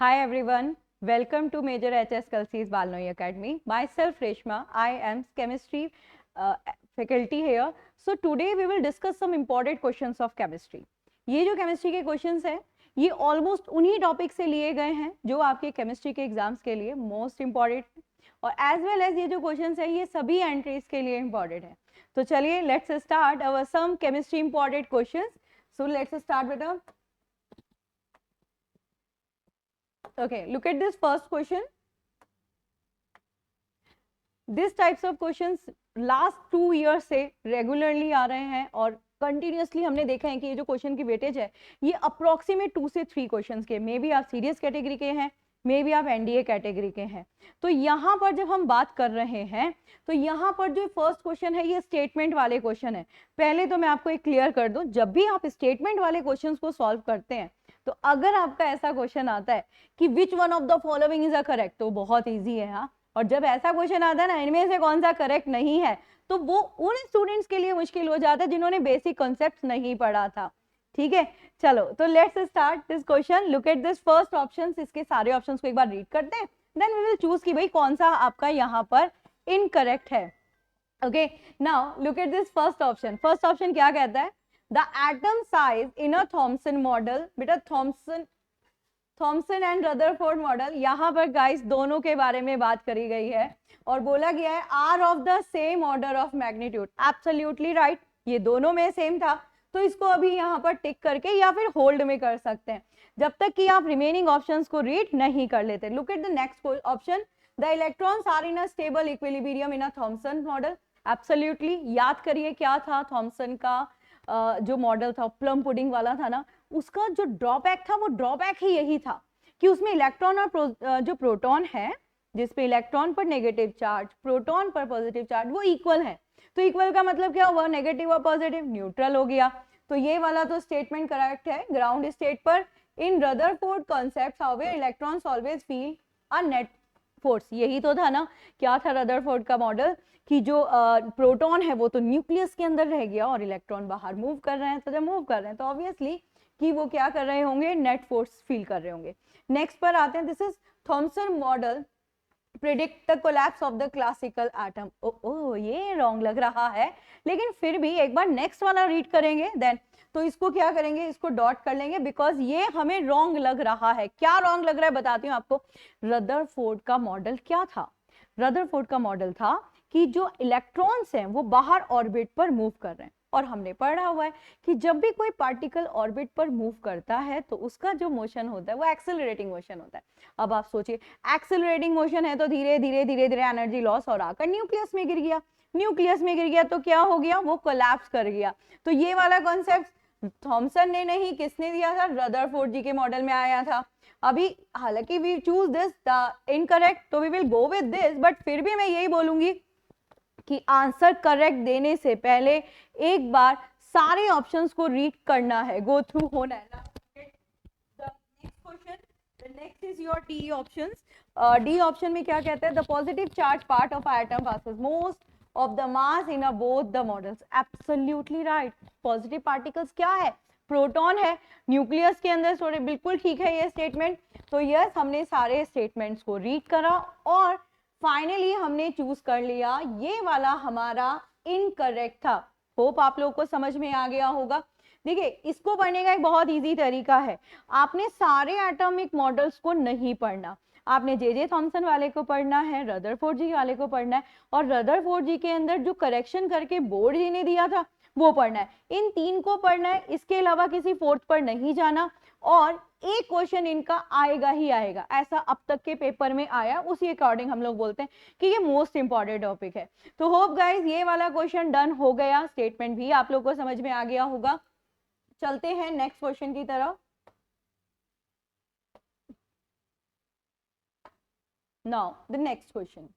Hi everyone, welcome to Major HS Kalsi's Balnoy Academy. Myself Reshma, I am chemistry faculty here. So today we will discuss some important questions of chemistry. ये जो chemistry के questions हैं, ये almost उन्हीं topic से लिए गए हैं जो आपके chemistry के exams के लिए most important है और as well as ये जो questions हैं ये सभी entries के लिए important है. तो चलिए let's start our some chemistry important questions. So let's start with a Okay, look at this first question. This types of questions last 2 years से regularly आ रहे हैं और continuously हमने देखा है कि ये जो क्वेश्चन की वेटेज है ये अप्रोक्सीमेट 2 से 3 क्वेश्चंस के, मे बी आप सीरियस कैटेगरी के हैं, मे बी आप एनडीए कैटेगरी के हैं. तो यहाँ पर जब हम बात कर रहे हैं तो यहाँ पर जो फर्स्ट क्वेश्चन है ये स्टेटमेंट वाले क्वेश्चन है. पहले तो मैं आपको एक क्लियर कर दूं, जब भी आप स्टेटमेंट वाले क्वेश्चन को सॉल्व करते हैं तो अगर आपका ऐसा क्वेश्चन आता है कि विच one of the following is a correct, तो बहुत इजी है. हाँ, और जब ऐसा क्वेश्चन आता है ना इनमें से कौन सा करेक्ट नहीं है, तो वो उन स्टूडेंट्स के लिए मुश्किल हो जाता है जिन्होंने बेसिक कॉन्सेप्ट्स नहीं पढ़ा था. ठीक है, चलो तो let's start this question. Look at this first options, इसके सारे ऑप्शंस को एक बार रीड करते हैं, देन वी विल चूज कि भाई कौन सा आपका यहाँ पर इनकरेक्ट है. Okay, now look at this first option. First option क्या कहता है? The atom size in a Thomson model, बेटा थॉमसन एंड रदरफोर्ड मॉडल, यहाँ पर गाइस दोनों के बारे में बात करी गई है और बोला गया है are of the same order of magnitude. Absolutely right, ये दोनों में सेम था, तो इसको अभी यहाँ पर टिक करके या फिर होल्ड में कर सकते हैं जब तक कि आप रिमेनिंग ऑप्शंस को रीड नहीं कर लेते. Look at the next option. The electrons are in a stable equilibrium in a Thomson model. Absolutely, याद करिए क्या था थॉमसन का जो मॉडल था, प्लम पुडिंग वाला था ना, उसका जो ड्रॉबैक था वो ड्रॉबैक ही यही था कि उसमें इलेक्ट्रॉन और जो प्रोटॉन है, जिसपे इलेक्ट्रॉन पर नेगेटिव चार्ज, प्रोटॉन पर पॉजिटिव चार्ज, वो इक्वल है. तो इक्वल का मतलब क्या हुआ? नेगेटिव और पॉजिटिव न्यूट्रल हो गया. तो ये वाला तो स्टेटमेंट करेक्ट है ग्राउंड स्टेट पर. In Rutherford concept however electrons always feel a net force. यही तो था ना, क्या था रदरफोर्ड का मॉडल कि जो प्रोटॉन है वो तो न्यूक्लियस के अंदर रह गया और इलेक्ट्रॉन बाहर मूव कर रहे हैं. तो जब मूव कर रहे हैं तो ऑब्वियसली कि वो क्या कर रहे होंगे? नेट फोर्स फील कर रहे होंगे. नेक्स्ट पर आते हैं. This is Thomson model predict the collapse of the classical atom. ओ ये रॉन्ग लग रहा है, लेकिन फिर भी एक बार नेक्स्ट वाला रीड करेंगे देन तो इसको क्या करेंगे, इसको डॉट कर लेंगे बिकॉज ये हमें रॉन्ग लग रहा है. क्या रॉन्ग लग रहा है बताती हूँ आपको. रदरफोर्ड का मॉडल क्या था? रदरफोर्ड का मॉडल था कि जो इलेक्ट्रॉन्स हैं वो बाहर ऑर्बिट पर मूव कर रहे हैं और हमने पढ़ा हुआ है कि जब भी कोई पार्टिकल ऑर्बिट पर मूव करता है तो उसका जो मोशन होता है वो एक्सेलरेटिंग मोशन होता है. अब आप सोचिए, एक्सेलरेटिंग मोशन है तो धीरे धीरे धीरे धीरे एनर्जी लॉस और आकर न्यूक्लियस में गिर गया. न्यूक्लियस में गिर गया तो क्या हो गया? वो कोलैप्स कर गया. तो ये वाला कॉन्सेप्ट थॉमसन ने नहीं, किसने दिया था? रदरफोर्ड जी के मॉडल में आया था. अभी हालांकि we choose this the incorrect, तो we will go with this, but फिर भी मैं यही बोलूंगी कि आंसर करेक्ट देने से पहले एक बार सारे ऑप्शंस को रीड करना है, गो थ्रू होना है. Next is your D options. D option में क्या कहता है? The positive charge part of atom passes most of the mass in both the models. Absolutely right. Positive particles क्या है? प्रोटॉन है न्यूक्लियस के अंदर. सॉरी, बिल्कुल ठीक है ये स्टेटमेंट. तो यस, हमने सारे स्टेटमेंट्स को रीड करा और फाइनली हमने चूज कर लिया ये वाला हमारा इनकरेक्ट था. होप आप लोगों को समझ में आ गया होगा. देखिए, इसको पढ़ने का एक बहुत इजी तरीका है. आपने सारे एटॉमिक मॉडल्स को नहीं पढ़ना, आपने जे थॉमसन वाले को पढ़ना है, रदरफोर्ड जी वाले को पढ़ना है और रदरफोर्ड जी के अंदर जो करेक्शन करके बोर्ड जी ने दिया था वो पढ़ना है. इन 3 को पढ़ना है, इसके अलावा किसी फोर्थ पर नहीं जाना. और एक क्वेश्चन इनका आएगा ही आएगा, ऐसा अब तक के पेपर में आया, उसी अकॉर्डिंग हम लोग बोलते हैं कि ये मोस्ट इंपॉर्टेंट टॉपिक है. तो होप गाइज ये वाला क्वेश्चन डन हो गया. स्टेटमेंट भी आप लोग को समझ में आ गया होगा. चलते हैं नेक्स्ट क्वेश्चन की तरफ. Now the next question.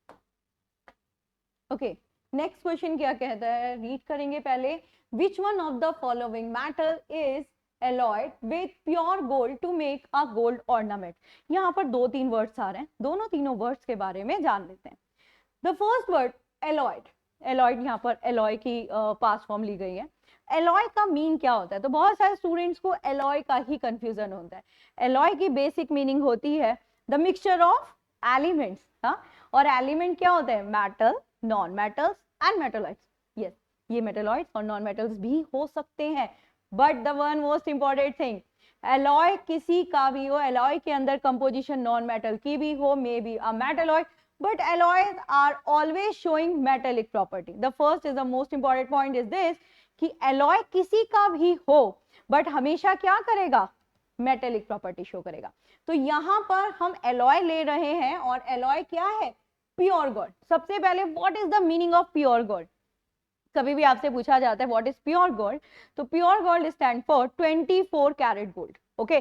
Okay, next question क्या कहता है, रीड करेंगे पहले. विच one of the following metal is alloyed with pure gold to make a gold ornament. यहाँ पर 2-3 वर्ड्स आ रहे हैं, दोनों तीनों वर्ड्स के बारे में जान लेते हैं. The first word alloyed. alloyed, यहाँ पर alloy की पास्ट फॉर्म ली गई है. एलॉय का मीन क्या होता है? तो बहुत सारे स्टूडेंट्स को एलॉय का ही कंफ्यूजन होता है। एलॉय की बेसिक मीनिंग होती है द मिक्सचर ऑफ एलिमेंट्स। हाँ, और एलिमेंट क्या होते हैं? Metal, non metals and metalloids. Yes, ये मेटलॉइड्स और नॉन मेटल्स भी हो सकते हैं, but the one most important thing, alloy किसी का भी हो, एलॉय के अंदर कंपोजिशन नॉन मेटल की भी हो, may be a metalloid, but alloys are always showing metallic property. The first is the most important point is this कि alloy किसी का भी हो but हमेशा क्या करेगा? मेटेलिक प्रॉपर्टी शो करेगा। तो यहां पर हम alloy ले रहे हैं और alloy क्या है? Pure gold. सबसे पहले what is the meaning of pure gold? कभी भी आपसे पूछा जाता है व्हाट इज प्योर गोल्ड, तो pure gold stand for 24 carat gold. Okay,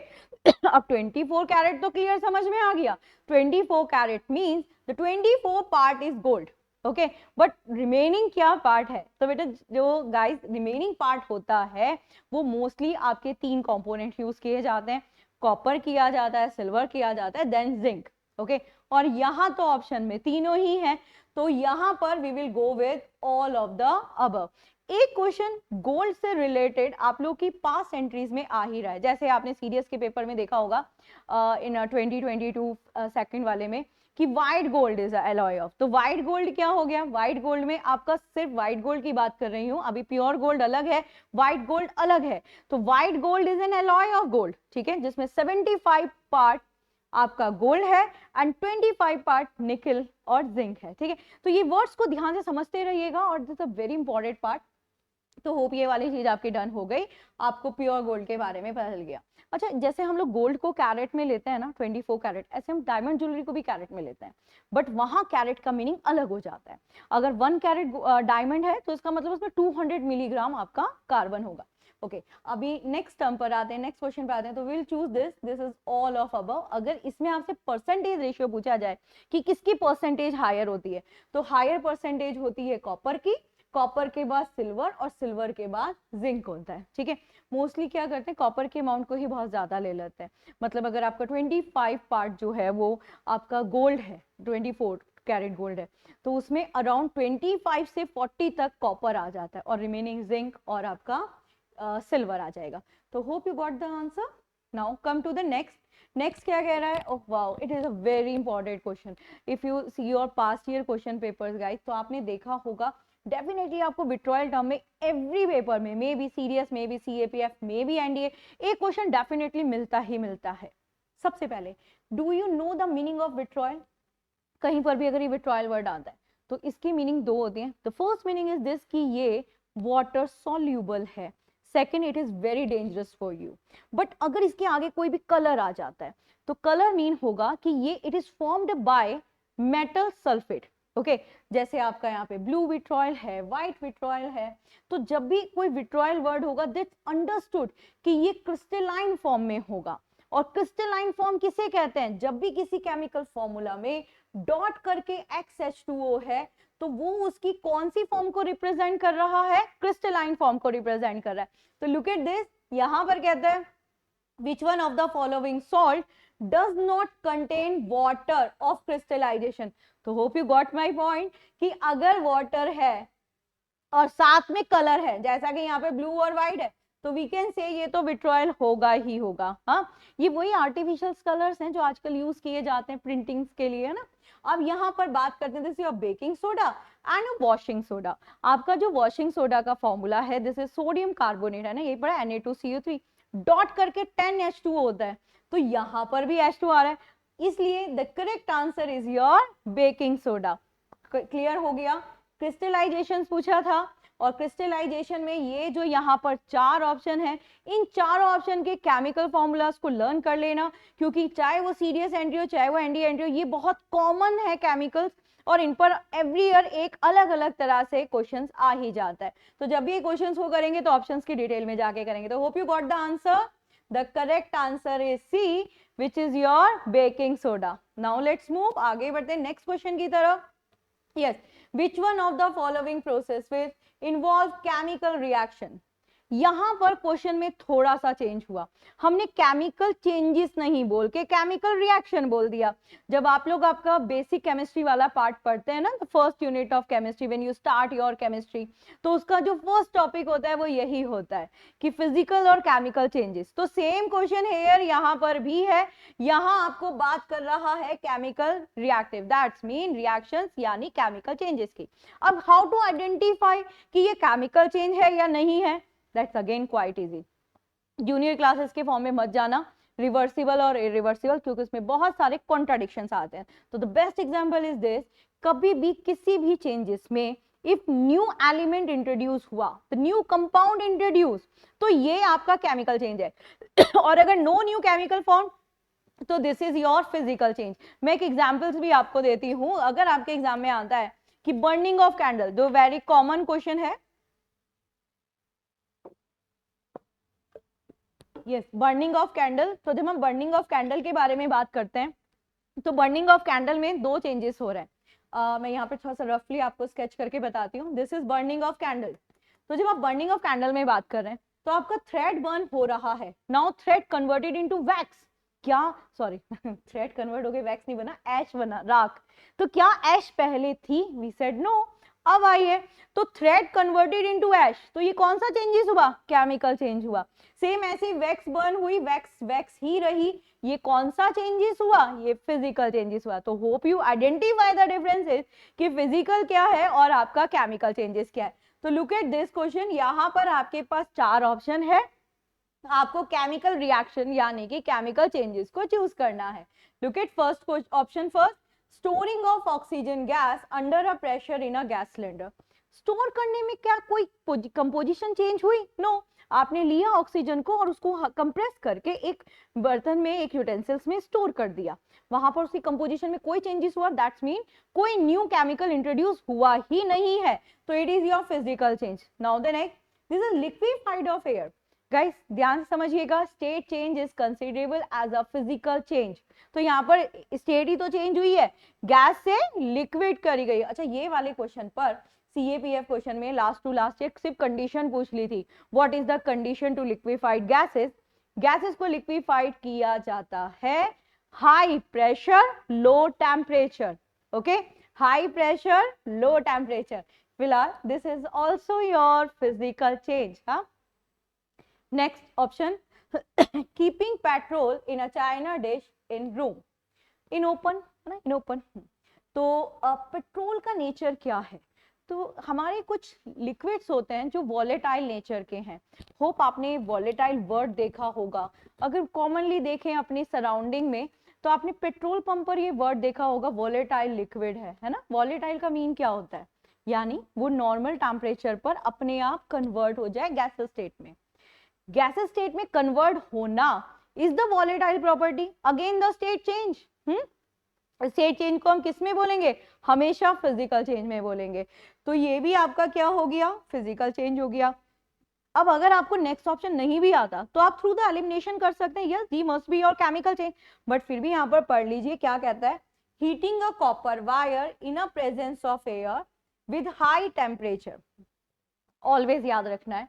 अब 24 कैरेट तो क्लियर समझ में आ गया। 24 carat means the 24 part is gold. Okay, but remaining क्या पार्ट है? तो बेटा जो गाइस रिमेनिंग पार्ट होता है वो मोस्टली आपके 3 कंपोनेंट यूज किए जाते हैं, कॉपर किया जाता है, सिल्वर किया जाता है, देन जिंक। ओके, और यहाँ तो ऑप्शन में तीनों ही हैं, तो यहां पर we will go with all of the above. एक क्वेश्चन गोल्ड से रिलेटेड आप लोग की पास्ट एंट्रीज में आ ही रहा है, जैसे आपने सीडीएस के पेपर में देखा होगा इन 2022 सेकंड वाले में कि white gold is alloy of. तो व्हाइट गोल्ड क्या हो गया? व्हाइट गोल्ड में आपका सिर्फ व्हाइट गोल्ड की बात कर रही हूं, अभी प्योर गोल्ड अलग है, व्हाइट गोल्ड अलग है। तो white gold is an alloy of gold, ठीक है, जिसमें 75 पार्ट आपका गोल्ड है एंड 25 पार्ट निकल और जिंक है। ठीक है, तो ये वर्ड्स को ध्यान से समझते रहिएगा और this a very important part. तो होप ये वाली चीज आपकी डन हो गई, आपको प्योर गोल्ड के बारे में पता चल गया। अच्छा, जैसे हम लोग गोल्ड को कैरेट में लेते हैं ना 24 कैरेट, ऐसे हम डायमंड ज्वेलरी को भी कैरेट में लेते हैं, बट वहां कैरेट का मीनिंग अलग हो जाता है। अगर 1 कैरेट डायमंड है तो इसका मतलब उसमें 200 मिलीग्राम आपका कार्बन होगा। ओके, अभी नेक्स्ट टर्म पर आते हैं, नेक्स्ट क्वेश्चन पर आते हैं। तो will choose this is all of above. अगर इसमें आपसे परसेंटेज रेशियो पूछा जाए कि किसकी परसेंटेज हायर होती है, तो हायर परसेंटेज होती है कॉपर की, कॉपर के बाद सिल्वर और सिल्वर के बाद जिंक होता है। ठीक है, मोस्टली क्या करते हैं कॉपर के अमाउंट को ही बहुत ज्यादा ले लेते हैं। मतलब अगर आपका 25 पार्ट जो है वो आपका गोल्ड है, 24 कैरेट गोल्ड है, तो उसमें अराउंड 25 से 40 तक कॉपर आ जाता है और रिमेनिंग जिंक और आपका सिल्वर आ जाएगा। तो hope you got the answer. Now come to the next. Next क्या कह रहा है? Oh wow, it is a very important question. If you see your past year question papers guys, तो आपने देखा होगा डेफिनेटली आपको विड्रॉयल टर्म में एवरी पेपर में, maybe CDS, maybe CAPF, maybe NDA, एक question definitely मिलता ही मिलता है। सबसे पहले, do you know the meaning of withdrawal? कहीं पर भी अगर ये विड्रॉयल वर्ड आता है तो इसकी मीनिंग दो होती है। The first meaning is this कि ये वाटर सॉल्यूबल है, second it is very dangerous for you. But अगर इसके आगे कोई भी कलर आ जाता है तो कलर मीन होगा कि ये it is formed by metal sulphate. Okay, जैसे आपका यहाँ पे ब्लू विट्रॉयल है, व्हाइट विट्रॉयल है, तो जब भी कोई विट्रॉयल वर्ड होगा दैट्स अंडरस्टूड कि ये क्रिस्टलाइन फॉर्म में होगा। और क्रिस्टलाइन फॉर्म किसे कहते हैं? जब भी किसी केमिकल फॉर्मूला में डॉट करके XH2O है तो वो उसकी कौन सी फॉर्म को रिप्रेजेंट कर रहा है? क्रिस्टलाइन फॉर्म को रिप्रेजेंट कर रहा है। तो लुक एट दिस, यहां पर कहते हैं which one of the following salt does not contain water of crystallization। तो hope you got my point कि अगर water है और साथ में कलर है, जैसा कि यहाँ पे ब्लू और व्हाइट है, तो वी कैन से ये तो विट्रॉयल होगा ही होगा। हाँ, ये वही आर्टिफिशियल कलर्स हैं जो आजकल यूज किए जाते हैं प्रिंटिंग्स के लिए, है ना। अब यहाँ पर बात करते हैं this is baking soda and washing soda. आपका जो वॉशिंग सोडा का फॉर्मूला है दिस इज सोडियम कार्बोनेट, है ना, ये पड़ा Na2CO3 डॉट करके 10H2O होता है, तो यहाँ पर भी H2 आ रहा है, इसलिए the correct answer is your baking soda. Clear हो गया? क्रिस्टलाइजेशन पूछा था और क्रिस्टलाइजेशन में ये जो यहाँ पर 4 ऑप्शन है, इन 4 ऑप्शन के केमिकल फॉर्मूलाज को लर्न कर लेना, क्योंकि चाहे वो सीडीएस एंट्री हो चाहे वो एनडीए एंट्री हो, ये बहुत कॉमन है केमिकल्स और इन पर एवरी ईयर एक अलग अलग तरह से क्वेश्चंस आ ही जाता है। तो जब भी ये क्वेश्चंस को करेंगे तो ऑप्शंस की डिटेल में जाके करेंगे। तो hope you got the answer. The correct answer is C which is your baking soda. Now let's move, आगे बढ़ते हैं नेक्स्ट क्वेश्चन की तरफ। Yes, which one of the following process will involve chemical reaction? यहाँ पर question में थोड़ा सा चेंज हुआ, हमने केमिकल चेंजेस नहीं बोल के केमिकल रिएक्शन बोल दिया। जब आप लोग आपका बेसिक केमिस्ट्री वाला पार्ट पढ़ते हैं ना, first unit of chemistry, when you start your chemistry, तो उसका जो फर्स्ट टॉपिक होता है वो यही होता है कि फिजिकल और केमिकल चेंजेस। तो सेम क्वेश्चन हेयर यहाँ पर भी है, यहाँ आपको बात कर रहा है chemical reactive, that's mean reactions यानी केमिकल चेंजेस की। अब हाउ टू आइडेंटिफाई कि ये केमिकल चेंज है या नहीं है, that's again quite easy. Junior classes के फॉर्म में मत जाना रिवर्सिबल और इरिवर्सिबल, क्योंकि उसमें बहुत सारे कॉन्ट्राडिक्शंस आते हैं। तो the best example is this, कभी भी किसी भी चेंजेस में इफ न्यू एलिमेंट इंट्रोड्यूस हुआ, द न्यू कंपाउंड इंट्रोड्यूस, तो ये आपका केमिकल चेंज है। और अगर नो न्यू केमिकल फॉर्म, तो this is your physical change. मैं एक एग्जांपल्स भी आपको देती हूं, अगर आपके एग्जाम में आता है कि बर्निंग ऑफ कैंडल, जो वेरी कॉमन क्वेश्चन है, यस बर्निंग ऑफ कैंडल। तो जब हम बर्निंग ऑफ कैंडल के बारे में बात करते हैं, तो बर्निंग ऑफ कैंडल में दो चेंजेस हो रहे हैं। मैं यहाँ पे थोड़ा सा रफली आपको स्केच करके बताती हूँ। This is burning of candle. तो जब आप बर्निंग ऑफ कैंडल में बात कर रहे हैं, तो आपका थ्रेड बर्न हो रहा है। Now thread converted into wax, क्या सॉरी थ्रेड कन्वर्ट हो गया, वैक्स नहीं बना, ऐश बना, राख। तो क्या ऐश पहले थी? We said no. अब आइए, तो थ्रेड कन्वर्टेड इनटू ऐश, तो ये कौन सा चेंजेस हुआ? केमिकल चेंज हुआ। सेम ऐसे वैक्स बर्न हुई, वैक्स वैक्स ही रही, ये कौन सा चेंजेस हुआ? ये फिजिकल चेंजेस हुआ। तो hope you identify the differences कि फिजिकल क्या है और आपका केमिकल चेंजेस क्या है। तो लुक एट दिस क्वेश्चन, यहाँ पर आपके पास चार ऑप्शन है, आपको केमिकल रिएक्शन यानी कि केमिकल चेंजेस को चूज करना है। Look at first option first, storing of oxygen gas under a pressure in a gas cylinder. Store करने में क्या कोई कंपोजिशन चेंज हुई? नो। आपने लिया ऑक्सीजन को और उसको कंप्रेस करके एक बर्तन में, एक यूटेंसिल्स में स्टोर कर दिया, वहां पर उसकी कंपोजिशन में कोई चेंजेस हुआ, दैट्स मीन कोई न्यू केमिकल इंट्रोड्यूस हुआ ही नहीं है, तो it is your physical change. Now the next, this is liquefied of air. Guys ध्यान से समझिएगा, state change is considerable as a physical change. तो यहाँ पर स्टेट ही तो चेंज हुई है, गैस से लिक्विड करी गई। अच्छा, ये वाले क्वेश्चन पर CAPF क्वेश्चन में लास्ट टू लास्ट एक सिर्फ कंडीशन पूछ ली थी, what is the condition to liquefied gases. Gases को लिक्विफाइड किया जाता है high pressure low temperature. Okay, high pressure low temperature. फिलहाल this is also your physical change. हाँ, next option, keeping petrol in a china dish in room, in open है ना, in open. तो petrol का nature क्या है? तो हमारे कुछ लिक्विड्स होते हैं जो वॉलेटाइल नेचर के हैं। होप आपने वॉलेटाइल वर्ड देखा होगा, अगर कॉमनली देखें अपनी सराउंडिंग में, तो आपने पेट्रोल पंप पर ये वर्ड देखा होगा, वॉलेटाइल लिक्विड है ना। वॉलेटाइल का मीन क्या होता है? यानी वो नॉर्मल टेम्परेचर पर अपने आप कन्वर्ट हो जाए गैसेस स्टेट में। गैसेस स्टेट में कन्वर्ट होना is the volatile property. Again the state change, state change को हम किस में बोलेंगे? हमेशा फिजिकल चेंज में बोलेंगे। तो ये भी आपका क्या हो गया? फिजिकल चेंज हो गया। अब अगर आपको नेक्स्ट ऑप्शन नहीं भी आता, तो आप थ्रू द एलिमिनेशन कर सकते हैं, yes the must be your chemical change. But फिर भी यहाँ पर पढ़ लीजिए क्या कहता है, heating a copper wire in a presence of air with high temperature. Always याद रखना है,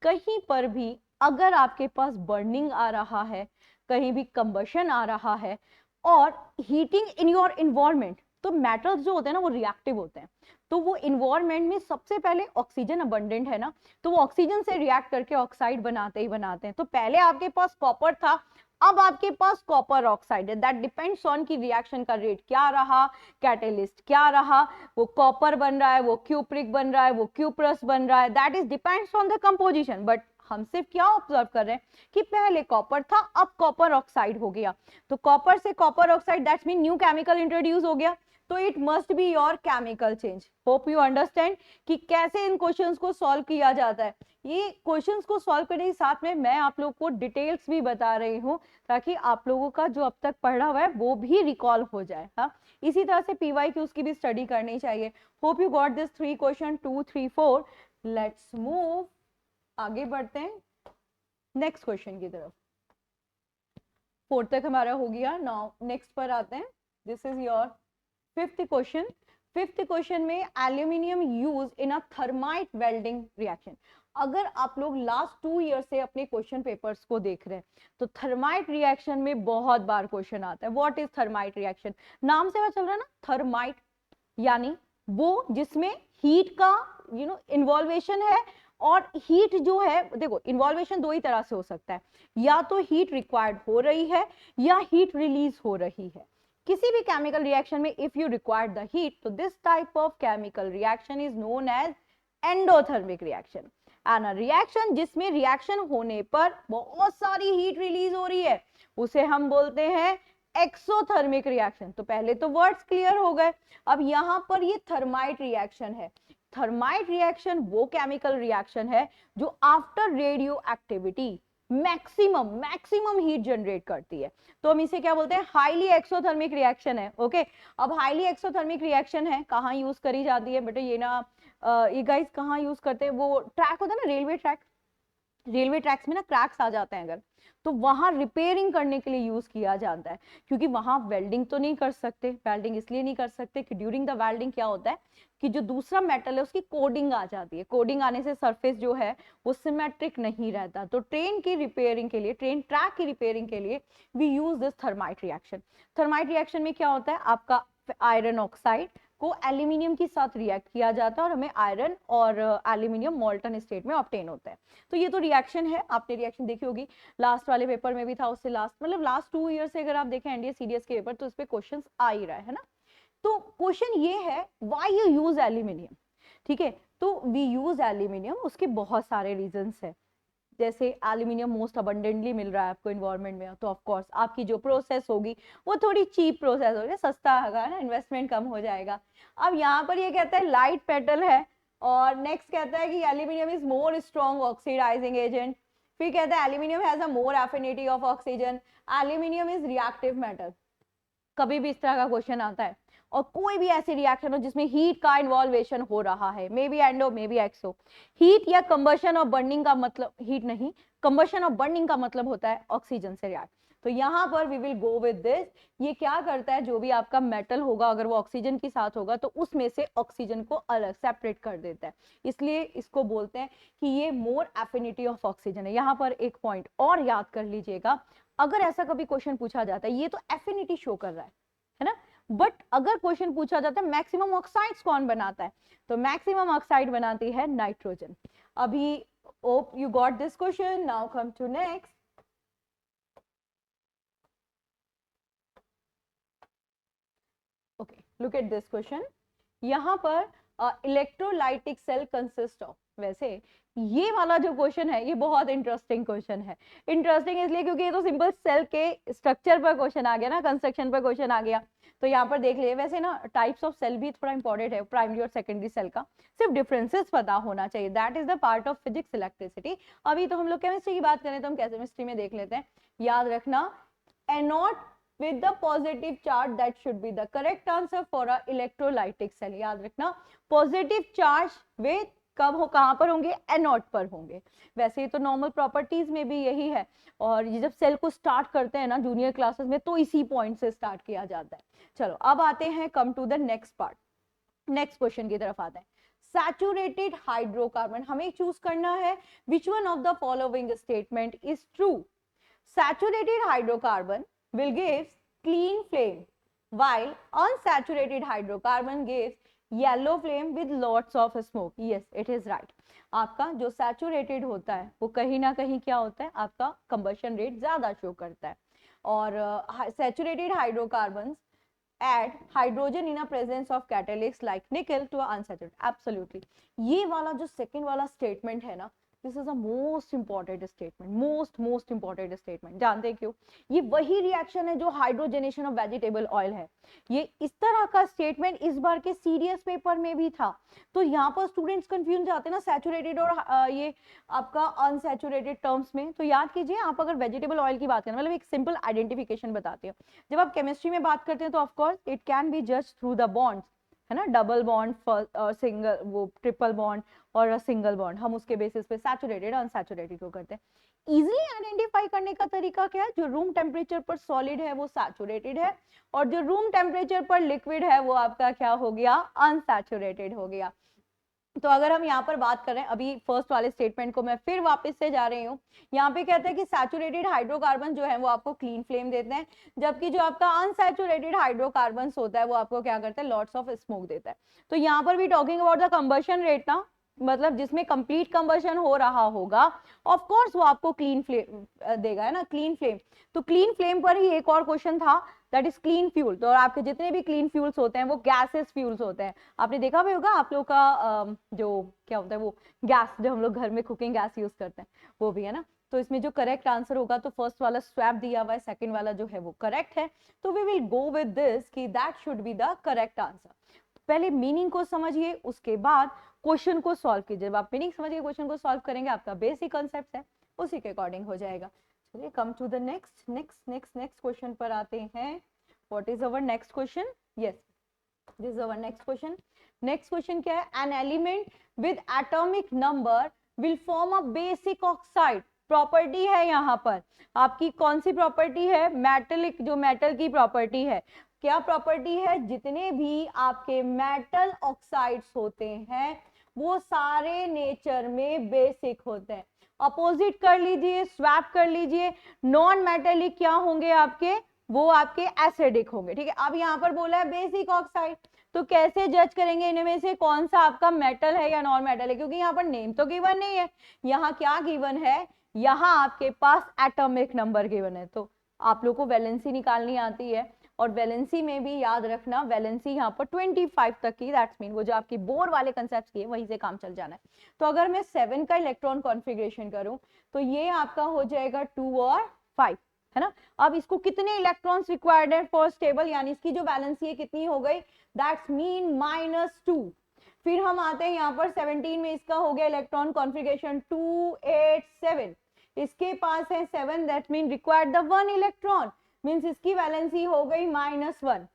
कहीं पर भी अगर आपके पास बर्निंग आ रहा है, कहीं भी कंबशन आ रहा है और हीटिंग इन योर इन्वायरमेंट, तो मेटल्स जो होते हैं ना वो रिएक्टिव होते हैं। तो वो इन्वायरमेंट में सबसे पहले ऑक्सीजन अबंडेंट है ना, तो वो ऑक्सीजन से रिएक्ट करके ऑक्साइड बनाते ही बनाते हैं। तो पहले आपके पास कॉपर था, अब आपके पास कॉपर ऑक्साइड है। दैट डिपेंड्स ऑन की रिएक्शन का रेट क्या रहा, कैटेलिस्ट क्या रहा, वो कॉपर बन रहा है, वो क्यूप्रिक बन रहा है, वो क्यूप्रस बन रहा है, that is depends on the composition. But हम सिर्फ क्या ऑब्जर्व कर रहे हैं कि पहले कॉपर था, अब कॉपर ऑक्साइड हो गया। तो कॉपर से copper oxide, that's mean new chemical introduce हो गया। तो it must be your chemical change. Hope you understand कि कैसे इन क्वेश्चंस को सॉल्व किया जाता है। ये क्वेश्चंस को सॉल्व करने के साथ में मैं आप लोगों को डिटेल्स भी बता रही हूँ, ताकि आप लोगों का जो अब तक पढ़ा हुआ है वो भी रिकॉल हो जाए। हाँ, इसी तरह से PYQs की भी स्टडी करनी चाहिए। Hope you got this 3 question 2, 3, 4। Let's move, आगे बढ़ते हैं नेक्स्ट क्वेश्चन की तरफ। 4 तक हमारा हो गया। नाउ नेक्स्ट पर आते हैं। This is your 5th question. 5th question में aluminium use in a thermite welding reaction. अगर आप लोग लास्ट 2 ईयर से अपने क्वेश्चन पेपर्स को देख रहे हैं तो थर्माइट रिएक्शन में बहुत बार क्वेश्चन आता है। What is thermite reaction? नाम से पता चल रहा है ना, थर्माइट यानी वो जिसमें हीट का इन्वॉल्वेशन है। और हीट जो है, देखो इन्वॉल्वेशन दो ही तरह से हो सकता है, या तो हीट रिक्वायर्ड हो रही है या हीट रिलीज हो रही है। किसी भी केमिकल रिएक्शन में if you required the heat, तो this type of chemical reaction is known as endothermic reaction. And a reaction जिसमें रिएक्शन होने पर बहुत सारी हीट रिलीज हो रही है, उसे हम बोलते हैं एक्सोथर्मिक रिएक्शन। तो पहले तो वर्ड्स क्लियर हो गए। अब यहां पर ये थर्माइट रिएक्शन है। थर्माइट रिएक्शन वो केमिकल रिएक्शन है जो after radio activity maximum heat generate करती है। तो हम इसे क्या बोलते हैं? हाईली एक्सोथर्मिक रिएक्शन है। ओके, अब हाईली एक्सोथर्मिक रिएक्शन है, कहाँ यूज करी जाती है बेटे? ये ना ये गाइस कहाँ यूज करते हैं? वो ट्रैक होता है ना, रेलवे ट्रैक, रेलवे ट्रैक्स में ना क्रैक्स आ जाते हैं अगर, तो वहां रिपेयरिंग करने के लिए यूज किया जाता है। क्योंकि वहां वेल्डिंग तो नहीं कर सकते, वेल्डिंग इसलिए नहीं कर सकते कि ड्यूरिंग द वेल्डिंग क्या होता है कि जो दूसरा मेटल है उसकी कोडिंग आ जाती है। कोडिंग आने से सरफेस जो है वो सिमेट्रिक नहीं रहता। तो ट्रेन की रिपेयरिंग के लिए, ट्रेन ट्रैक की रिपेयरिंग के लिए we use this thermite reaction. Thermite reaction में क्या होता है? आपका आयरन ऑक्साइड को एल्यूमिनियम के साथ रिएक्ट किया जाता है और हमें आयरन और एल्यूमिनियम मोल्टन स्टेट में ऑब्टेन होता है। तो ये तो रिएक्शन है, आपने रिएक्शन देखी होगी, लास्ट वाले पेपर में भी था, उससे लास्ट मतलब लास्ट 2 ईयर से अगर आप देखें एनडीए सीडीएस के पेपर, तो इस पे क्वेश्चंस आ ही रहा है ना। तो क्वेश्चन ये है व्हाई यू यूज एल्यूमिनियम। ठीक है, तो वी यूज एल्यूमिनियम, उसके बहुत सारे रीजंस है। जैसे एल्यूमिनियम मोस्ट अबंडेंटली मिल रहा है आपको इन्वायरमेंट में, तो ऑफ कोर्स आपकी जो प्रोसेस होगी वो थोड़ी चीप प्रोसेस होगी, सस्ता होगा ना, इन्वेस्टमेंट कम हो जाएगा। अब यहाँ पर ये कहता है लाइट मेटल है, और नेक्स्ट कहता है कि aluminium is more strong oxidizing agent. फिर कहता है aluminium has a more affinity of oxygen, aluminium is reactive metal. कभी भी इस तरह का क्वेश्चन आता है और कोई भी ऐसी रिएक्शन हो जिसमें हीट का इन्वॉल्वेशन हो रहा है, maybe endo maybe exo, heat या कंबशन और बर्निंग का मतलब, हीट नहीं, कंबशन और बर्निंग का मतलब होता है ऑक्सीजन से रिएक्ट। तो यहाँ पर we will go with this. ये क्या करता है, जो भी आपका मेटल होगा अगर वो ऑक्सीजन के साथ होगा तो उसमें से ऑक्सीजन को अलग सेपरेट कर देता है, इसलिए इसको बोलते हैं कि ये मोर एफिनिटी ऑफ ऑक्सीजन है। यहाँ पर एक पॉइंट और याद कर लीजिएगा, अगर ऐसा कभी क्वेश्चन पूछा जाता है, ये तो एफिनिटी शो कर रहा है ना, बट अगर क्वेश्चन पूछा जाता है मैक्सिमम ऑक्साइड्स कौन बनाता है, तो मैक्सिमम ऑक्साइड बनाती है नाइट्रोजन। अभी hope you got this question. Now come to next. Okay, look at this question. यहाँ पर इलेक्ट्रोलाइटिक सेल कंसिस्ट ऑफ, वैसे ये वाला जो क्वेश्चन है ये बहुत इंटरेस्टिंग क्वेश्चन है। इंटरेस्टिंग इसलिए क्योंकि ये तो सिंपल सेल के स्ट्रक्चर पर क्वेश्चन आ गया ना, कंस्ट्रक्शन पर क्वेश्चन आ गया। तो यहाँ पर देख लिए, वैसे ना टाइप्स ऑफ सेल भी थोड़ा इंपॉर्टेंट है, प्राइमरी और सेकेंडरी सेल का सिर्फ डिफरेंसेस पता होना चाहिए, that is the part of physics electricity. अभी तो हम लोग केमिस्ट्री की बात करें तो हम केमिस्ट्री में देख लेते हैं। याद रखना, anode with the positive charge, that should be the correct answer for a electrolytic cell। याद रखना, पॉजिटिव चार्ज वे कब हो, कहां पर होंगे? एनोड पर होंगे। वैसे तो नॉर्मल प्रॉपर्टीज में भी यही है, और ये जब सेल को स्टार्ट करते हैं ना जूनियर क्लासेस में, तो इसी पॉइंट से स्टार्ट किया जाता है। चलो अब आते हैं, come to the next part, next question की तरफ आते हैं। सैचुरेटेड हाइड्रोकार्बन, हमें चूज करना है विच one of the following statement is true. Saturated hydrocarbon will give clean flame, while unsaturated hydrocarbon gives yellow flame with lots of smoke. Yes, it is right. आपका जो saturated होता है वो कहीं ना कहीं क्या होता है, आपका कंबशन रेट ज्यादा शो करता है, और saturated hydrocarbon add hydrogen in a presence of catalysts like nickel to unsaturated. Absolutely. ये वाला जो सेकंड वाला स्टेटमेंट है ना, this is a most important statement, most important statement. जानते हैं क्यों? ये वही रिएक्शन है जो हाइड्रोजनेशन ऑफ वेजिटेबल ऑयल है। ये इस तरह का स्टेटमेंट इस बार के सीडीएस पेपर में भी था। तो यहाँ पर स्टूडेंट्स कंफ्यूज जाते हैं ना सैचुरेटेड और ये आपका अनसैचुरेटेड टर्म्स में। तो याद कीजिए, आप अगर वेजिटेबल ऑयल की बात करें, मतलब एक सिंपल आइडेंटिफिकेशन बताते हो, जब आप केमिस्ट्री में बात करते हैं तो of course it can be just through the bonds, है ना, डबल बॉन्ड, सिंगल, वो ट्रिपल बॉन्ड और सिंगल बॉन्ड, हम उसके बेसिस पे सैचुरेटेड अनसैचुरेटेड को करते हैं। इजीली आइडेंटिफाई करने का तरीका क्या है? जो रूम टेम्परेचर पर सॉलिड है वो सैचुरेटेड है, और जो रूम टेम्परेचर पर लिक्विड है वो आपका क्या हो गया? अनसैचुरेटेड हो गया। तो अगर हम यहाँ पर बात करें, अभी फर्स्ट वाले स्टेटमेंट को मैं फिर वापस से जा रही हूँ, यहाँ पे कहते हैं कि सैचुरेटेड हाइड्रोकार्बन जो है वो आपको क्लीन फ्लेम देते हैं, जबकि जो आपका अनसैचुरेटेड हाइड्रोकार्बन होता है वो आपको क्या करता है, लॉट्स ऑफ स्मोक देता है। तो यहाँ पर भी talking about the combustion rate ना, मतलब जिसमें कंप्लीट कंबशन हो रहा होगा, ऑफ कोर्स वो आपको क्लीन फ्लेम देगा, है ना, क्लीन फ्लेम। तो क्लीन फ्लेम पर ही एक और क्वेश्चन था, दैट इज क्लीन फ्यूल। तो आपके जितने भी क्लीन फ्यूल्स होते हैं वो गैसेस फ्यूल्स होते हैं। आपने देखा भी होगा आप लोग का जो क्या होता है वो गैस, जो हम लोग घर में कुकिंग गैस यूज करते हैं वो भी, है ना। तो इसमें जो करेक्ट आंसर होगा, तो फर्स्ट वाला स्वैप दिया हुआ है, सेकंड वाला जो है वो करेक्ट है। तो we will go with this कि that should be the correct answer. पहले मीनिंग को समझिए, उसके बाद क्वेश्चन को सॉल्व कीजिए। जब आप मीनिंग समझिए, क्वेश्चन को सॉल्व करेंगे, आपका बेसिक कॉन्सेप्ट है उसी के अकॉर्डिंग हो जाएगा। चलिए come to the next next next next question पर आते हैं। What is our next question? Yes, this is our next question. Next question क्या है? An element with atomic number will form a basic oxide. Property है यहाँ पर आपकी, कौन सी प्रॉपर्टी है? मेटलिक, जो मेटल की प्रॉपर्टी है। क्या प्रॉपर्टी है? जितने भी आपके मेटल ऑक्साइड्स होते हैं वो सारे नेचर में बेसिक होते हैं। अपोजिट कर लीजिए, स्वैप कर लीजिए, नॉन मेटेलिक क्या होंगे आपके? वो आपके एसिडिक होंगे। ठीक है, अब यहाँ पर बोला है बेसिक ऑक्साइड, तो कैसे जज करेंगे इनमें से कौन सा आपका मेटल है या नॉन मेटल है? क्योंकि यहाँ पर नेम तो गिवन नहीं है। यहाँ क्या गिवन है? यहाँ आपके पास एटॉमिक नंबर गिवन है। तो आप लोग को वैलेंसी निकालनी आती है, और वैलेंसी में भी याद रखना, वैलेंसी यहाँ पर 25 तक की, दैट्स मीन वो जो आपकी बोर वाले कंसेप्ट की है वहीं से काम चल जाना है। तो अगर मैं 7 का इलेक्ट्रॉन कॉन्फ़िगरेशन करूं तो ये आपका हो जाएगा 2 और 5, है ना। अब इसको कितने इलेक्ट्रॉन्स रिक्वायर्ड है फॉर स्टेबल, यानी इसकी जो वैलेंसी है कितनी हो गई? That's mean -2। फिर हम आते हैं यहाँ पर 17 में, इसका हो गया इलेक्ट्रॉन कॉन्फ़िगरेशन 2 8 7। इसके पास है 7, that mean required the 1 electron, means इसकी वैलेंसी हो गई -1।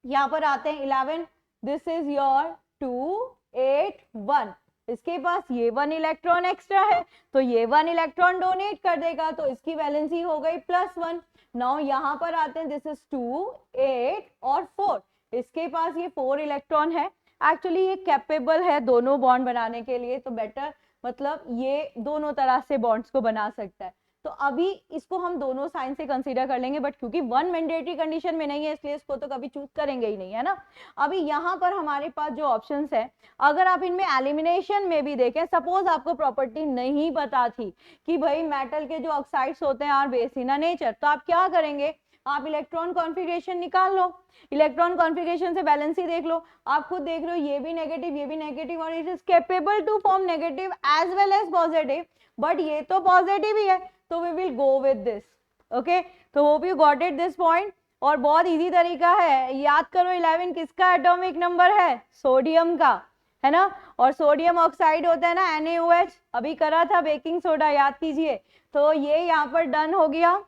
यहाँ पर आते हैं 11, दिस इज योर 2 8 1। इसके पास ये 1 इलेक्ट्रॉन एक्स्ट्रा है, तो ये 1 इलेक्ट्रॉन डोनेट कर देगा, तो इसकी वैलेंसी हो गई +1। नाउ यहाँ पर आते हैं, दिस इज 2 8 और 4। इसके पास ये 4 इलेक्ट्रॉन है। एक्चुअली ये कैपेबल है दोनों बॉन्ड बनाने के लिए, तो बेटर मतलब ये दोनों तरह से बॉन्ड्स को बना सकता है। तो अभी इसको हम दोनों साइन से कंसीडर कर लेंगे, बट क्योंकि 1 मैंडेटरी कंडीशन में नहीं है इसलिए इसको तो कभी चूज करेंगे ही नहीं, है ना। अभी यहाँ पर हमारे पास जो ऑप्शंस है, अगर आप इनमें एलिमिनेशन में भी देखें, सपोज आपको प्रॉपर्टी नहीं पता थी कि भाई मेटल के जो ऑक्साइड्स होते हैं आर बेस इन नेचर, तो आप क्या करेंगे? आप इलेक्ट्रॉन कॉन्फ़िगरेशन निकाल लो, इलेक्ट्रॉन कॉन्फ़िगरेशन से बैलेंसी देख लो। आप खुद देख लो, ये भी नेगेटिव, ये भी नेगेटिव, और it is capable to form negative as well as positive, but ये तो पॉजिटिव ही है, तो we will go with this. Okay, तो hope you got it this point. और बहुत इजी तरीका है, याद करो 11 किसका एटॉमिक नंबर है? सोडियम का, है ना। और सोडियम ऑक्साइड होता है ना NaOH, अभी करा था बेकिंग सोडा, याद कीजिए। तो ये यहाँ पर डन हो गया।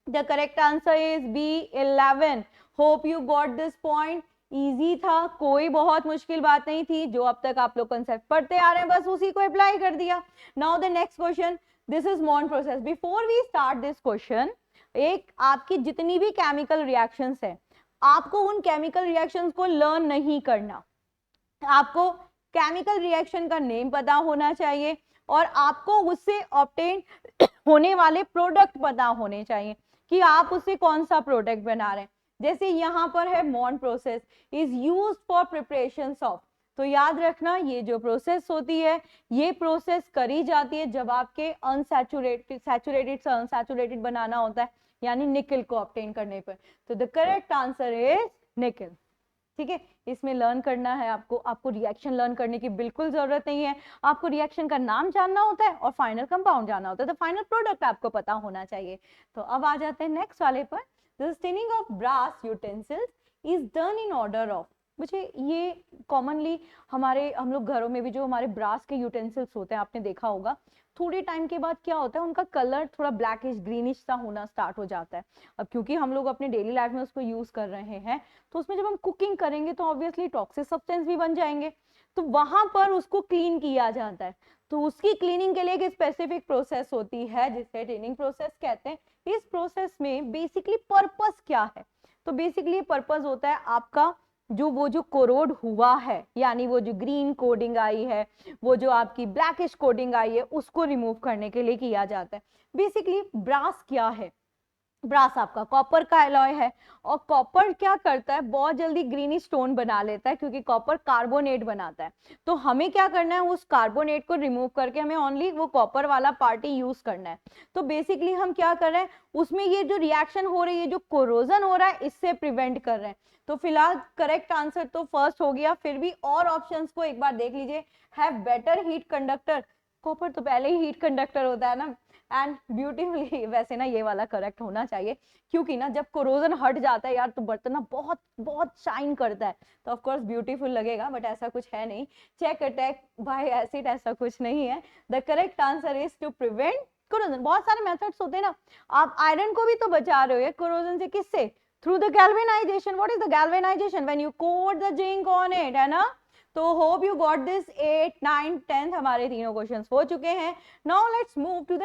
The correct answer is B11। Hope you got this point. Easy था, कोई बहुत मुश्किल बात नहीं थी, जो अब तक आप लोग कंसेप्ट पढ़ते आ रहे हैं बस उसी को अप्लाई कर दिया। Now the next question, this is Mond process. Before we start this question, एक आपकी जितनी भी केमिकल रिएक्शंस है, आपको उन केमिकल रिएक्शंस को लर्न नहीं करना। आपको केमिकल रिएक्शन का नेम पता होना चाहिए, और आपको उससे ऑब्टेन होने वाले प्रोडक्ट पता होने चाहिए कि आप उससे कौन सा प्रोडक्ट बना रहे हैं। जैसे यहाँ पर है Mond process is used for preparation of, तो याद रखना ये जो प्रोसेस होती है, ये प्रोसेस करी जाती है जब आपके अनसैचुरेटेड, सैचुरेटेड से अनसैचुरेटेड बनाना होता है, यानी निकल को ऑब्टेन करने पर। तो द करेक्ट आंसर इज निकल। ठीक है, इसमें लर्न करना है आपको, आपको रिएक्शन लर्न करने की बिल्कुल जरूरत नहीं है। आपको रिएक्शन का नाम जानना होता है और फाइनल कंपाउंड जानना होता है, तो फाइनल प्रोडक्ट आपको पता होना चाहिए। तो अब आ जाते हैं नेक्स्ट वाले पर। The staining of brass utensils is done in order of. मुझे ये कॉमनली हम लोग घरों में भी जो हमारे ब्रास के यूटेंसिल्स होते हैं, आपने देखा होगा, थोड़े टाइम के बाद क्या होता है, उनका कलर थोड़ा ब्लैकिश ग्रीनिश सा होना स्टार्ट हो जाता है। अब क्योंकि हम लोग अपने डेली लाइफ में उसको यूज कर रहे हैं, तो उसमें जब हम कुकिंग करेंगे तो ऑब्वियसली टॉक्सिक सब्सटेंस भी बन जाएंगे, तो वहां पर उसको क्लीन किया जाता है। तो उसकी क्लीनिंग के लिए एक स्पेसिफिक प्रोसेस होती है जिसे टिनिंग प्रोसेस कहते हैं। इस प्रोसेस में बेसिकली पर्पस क्या है? तो बेसिकली पर्पस होता है आपका जो वो जो कोरोड हुआ है, यानी वो जो ग्रीन कोडिंग आई है, वो जो आपकी ब्लैकिश कोडिंग आई है, उसको रिमूव करने के लिए किया जाता है। बेसिकली ब्रास क्या है? ब्रास आपका कॉपर का एलॉय है, और कॉपर क्या करता है, बहुत जल्दी ग्रीनी स्टोन बना लेता है, क्योंकि कॉपर कार्बोनेट बनाता है। तो हमें क्या करना है, उस कार्बोनेट को रिमूव करके हमें ओनली वो कॉपर वाला पार्ट ही यूज करना है। तो बेसिकली हम क्या कर रहे हैं, उसमें ये जो रिएक्शन हो रही है, जो कोरोजन हो रहा है, इससे प्रिवेंट कर रहे हैं। तो फिलहाल करेक्ट आंसर तो फर्स्ट हो गया। फिर भी और ऑप्शंस को एक बार देख लीजिए। Have better heat conductor, copper तो पहले ही हीट कंडक्टर होता है ना। एंड ब्यूटीफुली, वैसे ना ये वाला करेक्ट होना चाहिए, क्योंकि ना जब कोरोजन हट जाता है यार, तो बर्तन ना बहुत बहुत शाइन करता है, तो ऑफ कोर्स ब्यूटीफुल लगेगा, बट ऐसा कुछ है नहीं। चेक अटैक बाय एसिड ऐसा कुछ नहीं है। The correct answer is to prevent corrosion. बहुत सारे मेथड्स होते हैं ना, आप आयरन को भी तो बचा रहे हो कोरोजन से, किससे? Through the galvanization. What is the galvanization? When you coat the zinc on it, है ना। तो होप यू गॉट दिस। 8, 9, 10 हमारे तीनों क्वेश्चंस हो चुके हैं। Now let's move to the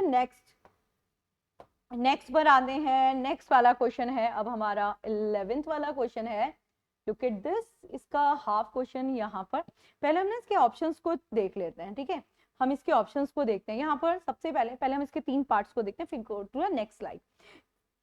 next पर आते हैं। नेक्स्ट वाला क्वेश्चन है अब हमारा 11th वाला क्वेश्चन है। लुक एट दिस, इसका हाफ क्वेश्चन यहाँ पर। पहले हमने इसके ऑप्शंस को देख लेते हैं, ठीक है। हम इसके ऑप्शंस को देखते हैं यहाँ पर। सबसे पहले हम इसके 3 पार्ट्स को देखते हैं, फिर go to the next slide.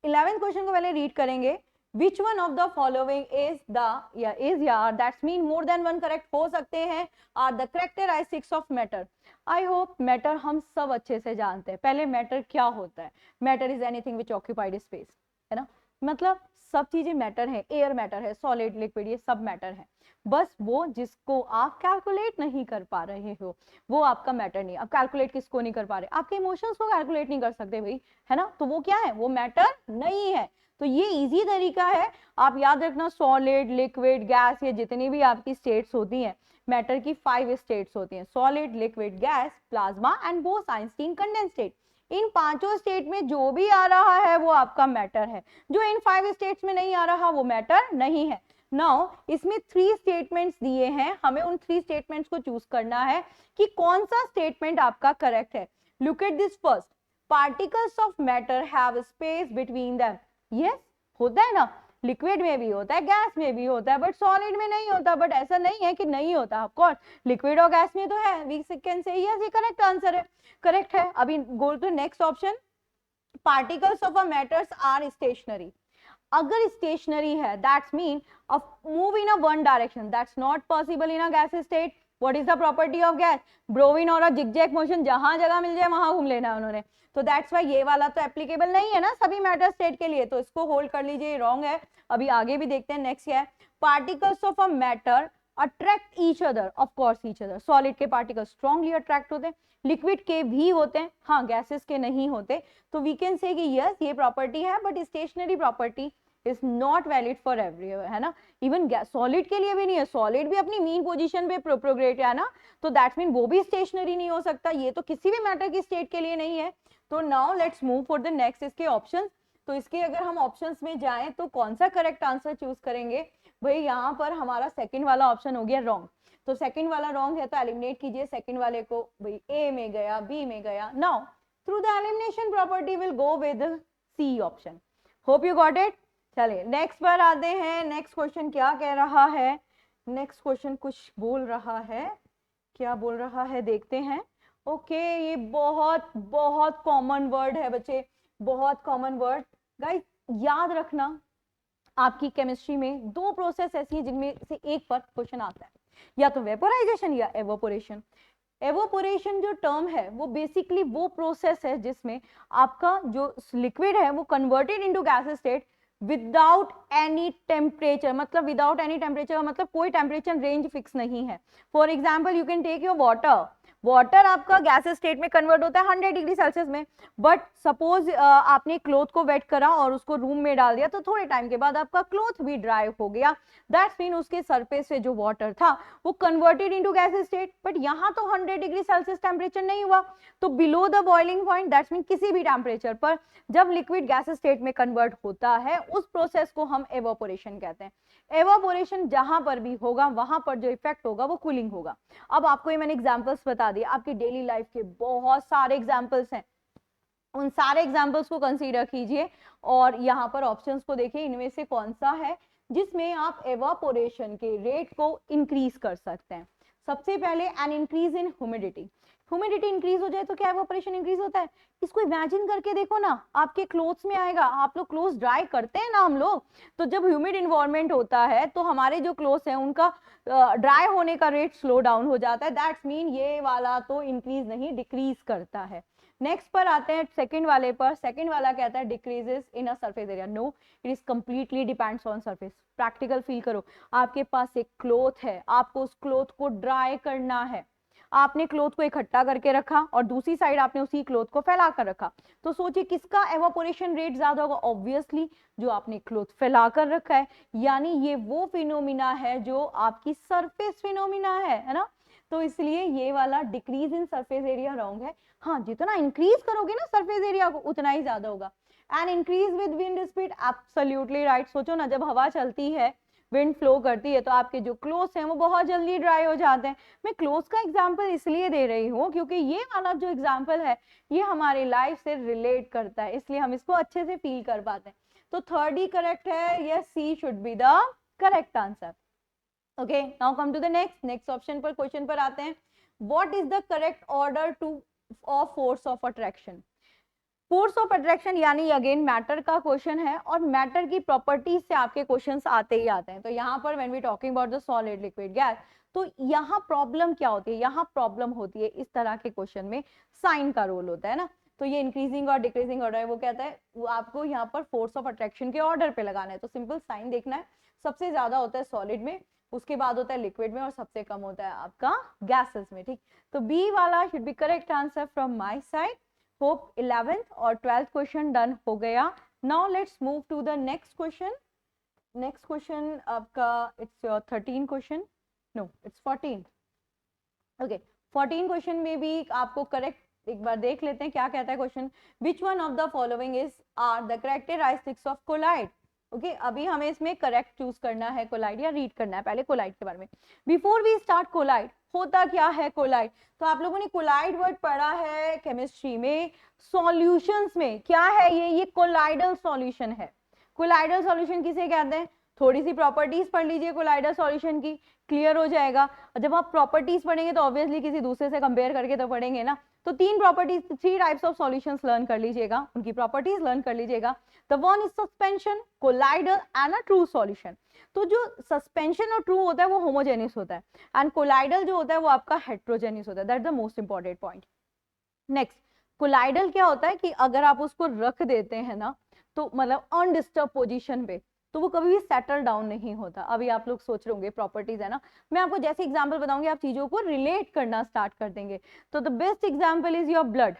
11th question को पहले रीड करेंगे। Which one of the following is that's mean more than one correct हो सकते हैं, are the characteristics of matter? I hope matter हम सब अच्छे से जानते हैं। पहले matter क्या होता है? Matter is anything which occupied space, है ना। मतलब सब चीजें मैटर है, एयर मैटर है, सॉलिड लिक्विड, ये सब मैटर है। बस वो जिसको आप कैलकुलेट नहीं कर पा रहे हो, वो आपका मैटर नहीं। अब कैलकुलेट किसको नहीं कर पा रहे? आपके इमोशंस को कैलकुलेट नहीं कर सकते भाई, है ना। तो वो क्या है? वो मैटर नहीं है। तो ये इजी तरीका है, आप याद रखना। सॉलिड, लिक्विड, गैस, ये जितनी भी आपकी स्टेट्स होती हैं, मैटर की 5 स्टेट्स होती हैं, solid, liquid, gas, plasma and Bose Einstein condense state. इन पांचों स्टेट में जो भी आ रहा है वो आपका मैटर है। जो इन 5 स्टेट्स में नहीं आ रहा वो मैटर नहीं है। नाउ इसमें 3 स्टेटमेंट्स दिए हैं, हमें उन 3 स्टेटमेंट्स को चूज करना है कि कौन सा स्टेटमेंट आपका करेक्ट है। Look at this first, particles of matter have space between them. Yes, होता है ना, लिक्विड में भी होता है, गैस में भी होता है, बट सॉलिड में नहीं होता। बट ऐसा नहीं है कि नहीं होता, ऑफ कोर्स लिक्विड और गैस में तो है। वी कैन से यस, ये करेक्ट आंसर है, करेक्ट है। अभी go to next option, particles of a matters are stationary. अगर स्टेशनरी है, that's mean move in a one direction, that's not possible in a gas state. What is the property of gas? Brownian और zigzag motion, जहां जगह मिल जाए वहां घूम लेना उन्होंने। तो दैट्स वाई ये वाला तो एप्लीकेबल नहीं है ना सभी मैटर स्टेट के लिए, तो इसको होल्ड कर लीजिए, रॉन्ग है। अभी आगे भी देखते हैं, नेक्स्ट क्या है। Particles of a matter attract each other, of course each other. Solid के पार्टिकल स्ट्रांगली अट्रैक्ट होते हैं, लिक्विड के भी होते हैं, हाँ गैसेस के नहीं होते। तो वी कैन से कि यस ये प्रॉपर्टी है, but stationary property is not valid for everywhere, है ना। इवन सॉलिड के लिए भी नहीं है, सॉलिड भी अपनी मीन पोजीशन पे प्रोग्रेट है ना, तो दैट मीन वो भी स्टेशनरी नहीं हो सकता। ये तो किसी भी मैटर की स्टेट के लिए नहीं है। तो now let's move for the next इसके ऑप्शंस। तो इसके अगर हम ऑप्शंस में जाएं तो कौन सा करेक्ट आंसर चूज करेंगे भाई? यहाँ पर हमारा सेकंड वाला ऑप्शन हो गया रॉन्ग। तो सेकंड वाला रॉन्ग है, तो एलिमिनेट कीजिए सेकंड वाले को। भाई ए में गया, बी में गया। Now through the elimination property will go with C option. Hope you got it. चलिए नेक्स्ट पर आते हैं। नेक्स्ट क्वेश्चन क्या कह रहा है? नेक्स्ट क्वेश्चन कुछ बोल रहा है, क्या बोल रहा है देखते हैं। ओके ये बहुत बहुत कॉमन वर्ड है बच्चे, बहुत कॉमन वर्ड। गाइस याद रखना, आपकी केमिस्ट्री में 2 प्रोसेस ऐसी हैं जिनमें से एक पर क्वेश्चन आता है, या तो वेपोराइजेशन या एवोपोरेशन। एवोपोरेशन जो टर्म है वो बेसिकली वो प्रोसेस है जिसमें आपका जो लिक्विड है वो converted into gas state without any temperature. मतलब विदाउट एनी टेम्परेचर का मतलब कोई टेम्परेचर रेंज फिक्स नहीं है। For example you can take your water, water आपका गैस स्टेट में कन्वर्ट होता है 100 डिग्री सेल्सियस में, बट सपोज आपने क्लोथ को वेट करा और उसको रूम में डाल दिया, तो थोड़े टाइम के बाद आपका क्लोथ भी ड्राई हो गया। दैट्स मीन उसके सरफेस से जो वाटर था वो converted into gas state, but यहाँ तो 100 डिग्री सेल्सियस टेम्परेचर नहीं हुआ। तो below the boiling point, that's mean किसी भी टेम्परेचर पर जब लिक्विड गैस स्टेट में कन्वर्ट होता है, उस प्रोसेस को हम एवोपोरेशन कहते हैं। एवोपोरेशन जहां पर भी होगा वहां पर जो इफेक्ट होगा वो कूलिंग होगा। अब आपको ये मैंने एग्जांपल्स बता दिए, आपकी डेली लाइफ के बहुत सारे एग्जांपल्स हैं, उन सारे एग्जांपल्स को कंसीडर कीजिए और यहाँ पर ऑप्शंस को देखिए, इनमें से कौन सा है जिसमें आप एवापोरेशन के रेट को इंक्रीज कर सकते हैं। सबसे पहले an increase in humidity, humidity increase हो जाए तो क्या एवापोरेशन इंक्रीज होता है? इसको इमेजिन करके देखो ना, आपके क्लोथ्स में आएगा, आप लोग क्लोथ्स ड्राई करते हैं ना हम लोग, तो जब ह्यूमिड इन्वायरमेंट होता है तो हमारे जो क्लोथ्स हैं उनका ड्राई होने का रेट स्लो डाउन हो जाता है। दैट्स मीन ये वाला तो इंक्रीज नहीं डिक्रीज करता है। नेक्स्ट पर आते हैं सेकंड वाले पर। सेकंड वाला कहता है decreases in a surface area. No, it is completely depends on surface. Practical feel करो, आपके पास एक क्लोथ है, आपको उस क्लोथ को ड्राई करना है, आपने क्लोथ को इकट्ठा करके रखा और दूसरी साइड आपने उसी क्लोथ को फैला कर रखा, तो सोचिए किसका एवापोरेशन रेट ज्यादा होगा? ऑब्वियसली जो आपने क्लोथ फैला कर रखा है, यानी ये वो फिनोमिना है जो आपकी सरफेस फिनोमिना है ना। तो इसलिए ये वाला decrease in surface area wrong है। हाँ, जितना इंक्रीज करोगे ना सरफेस एरिया को उतना ही ज्यादा होगा। And increase with wind speed, absolutely right. सोचो ना, जब हवा चलती है, विंड फ्लो करती है, तो आपके जो क्लोथ्स हैं वो बहुत जल्दी ड्राई हो जाते हैं। मैं क्लोथ्स का एग्जांपल इसलिए दे रही हूँ क्योंकि ये वाला जो एग्जांपल है ये हमारी लाइफ से रिलेट करता है, इसलिए हम इसको अच्छे से फील कर पाते हैं। तो थर्ड ही करेक्ट है, yes, C should be the correct answer. Okay, now come to the next option पर, क्वेश्चन पर आते हैं। What is the correct order to of force of attraction? Force of attraction यानी अगेन मैटर का question है, और matter की properties से आपके क्वेश्चंस आते ही आते हैं। तो यहाँ पर when we talking about the solid liquid gas, तो यहाँ प्रॉब्लम क्या होती है? यहाँ प्रॉब्लम होती है इस तरह के क्वेश्चन में साइन का रोल होता है ना। तो ये इंक्रीजिंग और डिक्रीजिंग ऑर्डर है, वो कहता है वो आपको यहाँ पर फोर्स ऑफ अट्रैक्शन के ऑर्डर पे लगाना है। तो सिंपल साइन देखना है, सबसे ज्यादा होता है सॉलिड में, उसके बाद होता है लिक्विड में, और सबसे कम होता है आपका गैसेस में। ठीक, तो बी वाला should be correct answer from my side. Hope 11th और 12th क्वेश्चन डन हो गया। Now let's move to the next question. Next question आपका it's your 13 question, no it's 14। Okay, 14 question में भी आपको करेक्ट एक बार देख लेते हैं क्या कहता है question. Which one of the following is are the characteristics of colloid? Okay, अभी हमें इसमें करेक्ट चूज करना है कोलाइड या रीड करना है पहले कोलाइड के बारे में। बिफोर वी स्टार्ट, कोलाइड होता क्या है? कोलाइड, तो आप लोगों ने कोलाइड वर्ड पढ़ा है केमिस्ट्री में, सॉल्यूशंस में। क्या है ये कोलाइडल सॉल्यूशन है। कोलाइडल सॉल्यूशन किसे कहते हैं? थोड़ी सी प्रॉपर्टीज पढ़ लीजिए कोलाइडल सॉल्यूशन की, क्लियर हो जाएगा। और जब आप प्रॉपर्टीज पढ़ेंगे तो ऑब्वियसली किसी दूसरे से कंपेयर करके तो पढ़ेंगे ना। तो तीन properties, 3 types of solutions learn कर लीजिएगा, उनकी प्रॉपर्टीज लर्न कर लीजिएगा। The one is suspension, colloidal and a true solution. तो जो सस्पेंशन और ट्रू होता है वो होमोजेनियस होता है, एंड कोलाइडल जो होता है वो आपका हेट्रोजेनियस होता है। That is the most important point. Next, colloidal क्या होता है कि अगर आप उसको रख देते हैं ना, तो मतलब अनडिस्टर्ब पोजीशन पे, तो वो कभी भी सेटल डाउन नहीं होता। अभी आप लोग सोच रहे होंगे प्रॉपर्टीज है ना, मैं आपको जैसे एग्जांपल बताऊंगी आप चीजों को रिलेट करना स्टार्ट कर देंगे। तो the best example is your blood.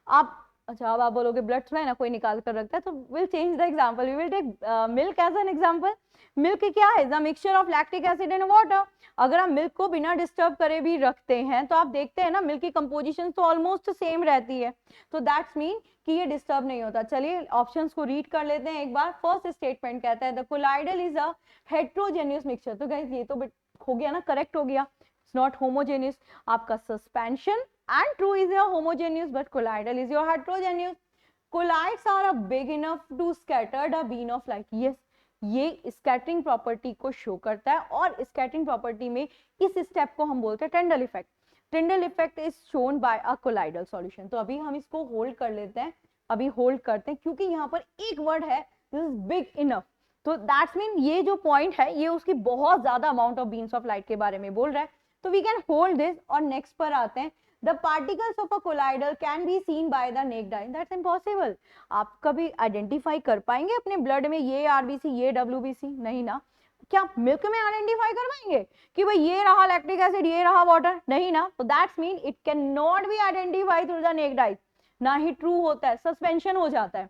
आप अच्छा, अब आप बोलोगे ब्लड में ना कोई निकाल कर रखता है, तो will change the example, we will take milk as an example. Milk क्या है? The mixture of lactic acid and water. अगर आप मिल्क को बिना डिस्टर्ब करे भी रखते हैं तो आप देखते हैं ना मिल्क की कंपोजिशन तो ऑलमोस्ट सेम रहती है, तो दैट्स मीन कि ये डिस्टर्ब नहीं होता। चलिए ऑप्शंस को रीड कर लेते हैं एक बार। फर्स्ट स्टेटमेंट कहता है the colloidal is a heterogeneous mixture. तो गाइस ये तो हो गया ना, करेक्ट हो गया, इट्स नॉट होमोजेनियस। आपका suspension and true is your homogeneous but colloidal is your heterogeneous. Colloids are a big enough to scatter the beam of light. Yes, ये स्कैटरिंग प्रॉपर्टी को शो करता है, और स्कैटरिंग प्रॉपर्टी में इस step को हम बोलते हैं Tyndall effect. Tyndall effect is shown by a colloidal solution. तो अभी हम इसको होल्ड कर लेते हैं, अभी होल्ड करते हैं, क्योंकि यहाँ पर एक वर्ड है दिस इज बिग इनफ। तो दैट्स मीन ये जो पॉइंट है ये उसकी बहुत ज्यादा amount of beams of light के बारे में बोल रहा है, तो वी कैन होल्ड दिस। और नेक्स्ट पर आते हैं, the particles of a collider can be seen by the naked eye. That's impossible. आप कभी आइडेंटिफाई कर पाएंगे अपने ब्लड में ये आरबीसी ये डब्ल्यूबीसी? नहीं ना। क्या मिल्क में आइडेंटिफाई कर पाएंगे कि भाई ये रहा लैक्टिक एसिड ये रहा वाटर? नहीं ना। तो that's mean it can not be identify through the necked आई। ना ही ट्रू होता है, सस्पेंशन हो जाता है।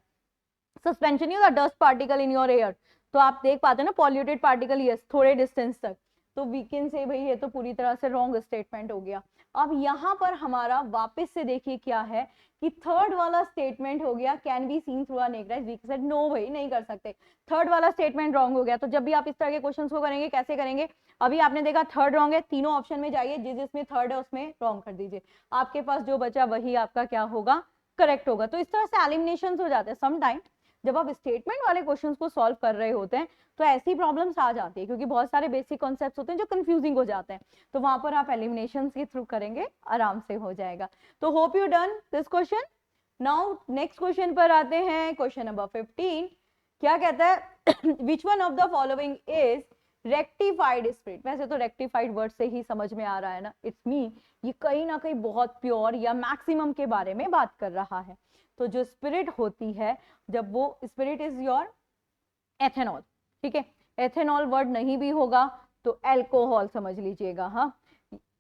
सस्पेंशन नहीं होता dust particle in your air, तो आप देख पाते हैं ना पॉल्यूटेड पार्टिकल, यस, थोड़े डिस्टेंस तक। तो वी कैन से भाई ये तो पूरी तरह से रॉन्ग स्टेटमेंट हो गया। अब यहाँ पर हमारा वापस से देखिए क्या है कि थर्ड वाला स्टेटमेंट हो गया can be seen through a naked eye. We said no भाई नहीं कर सकते, थर्ड वाला स्टेटमेंट रॉन्ग हो गया। तो जब भी आप इस तरह के क्वेश्चंस को करेंगे कैसे करेंगे? अभी आपने देखा थर्ड रॉन्ग है, तीनों ऑप्शन में जाइए, जिसमें थर्ड है उसमें रॉन्ग कर दीजिए, आपके पास जो बचा वही आपका क्या होगा? करेक्ट होगा। तो इस तरह से एलिमिनेशन हो जाते हैं। समटाइम जब आप स्टेटमेंट वाले क्वेश्चंस को सॉल्व कर रहे होते हैं तो ऐसी प्रॉब्लम्स आ जाती है, क्योंकि बहुत सारे बेसिक कॉन्सेप्ट्स होते हैं जो कंफ्यूजिंग हो जाते हैं, तो वहां पर आप एलिमिनेशन के थ्रू करेंगे, आराम से हो जाएगा। तो hope you done this question. Now next question पर आते हैं, क्वेश्चन नंबर 15। क्या कहता है, विच one of the following is rectified spirit. वैसे तो रेक्टिफाइड वर्ड से ही समझ में आ रहा है ना, इट्स मीन ये कहीं ना कहीं बहुत प्योर या मैक्सिमम के बारे में बात कर रहा है। तो जो स्पिरिट होती है, जब वो स्पिरिट इज योर एथेनॉल, ठीक है, एथेनॉल वर्ड नहीं भी होगा तो एल्कोहल समझ लीजिएगा। हाँ,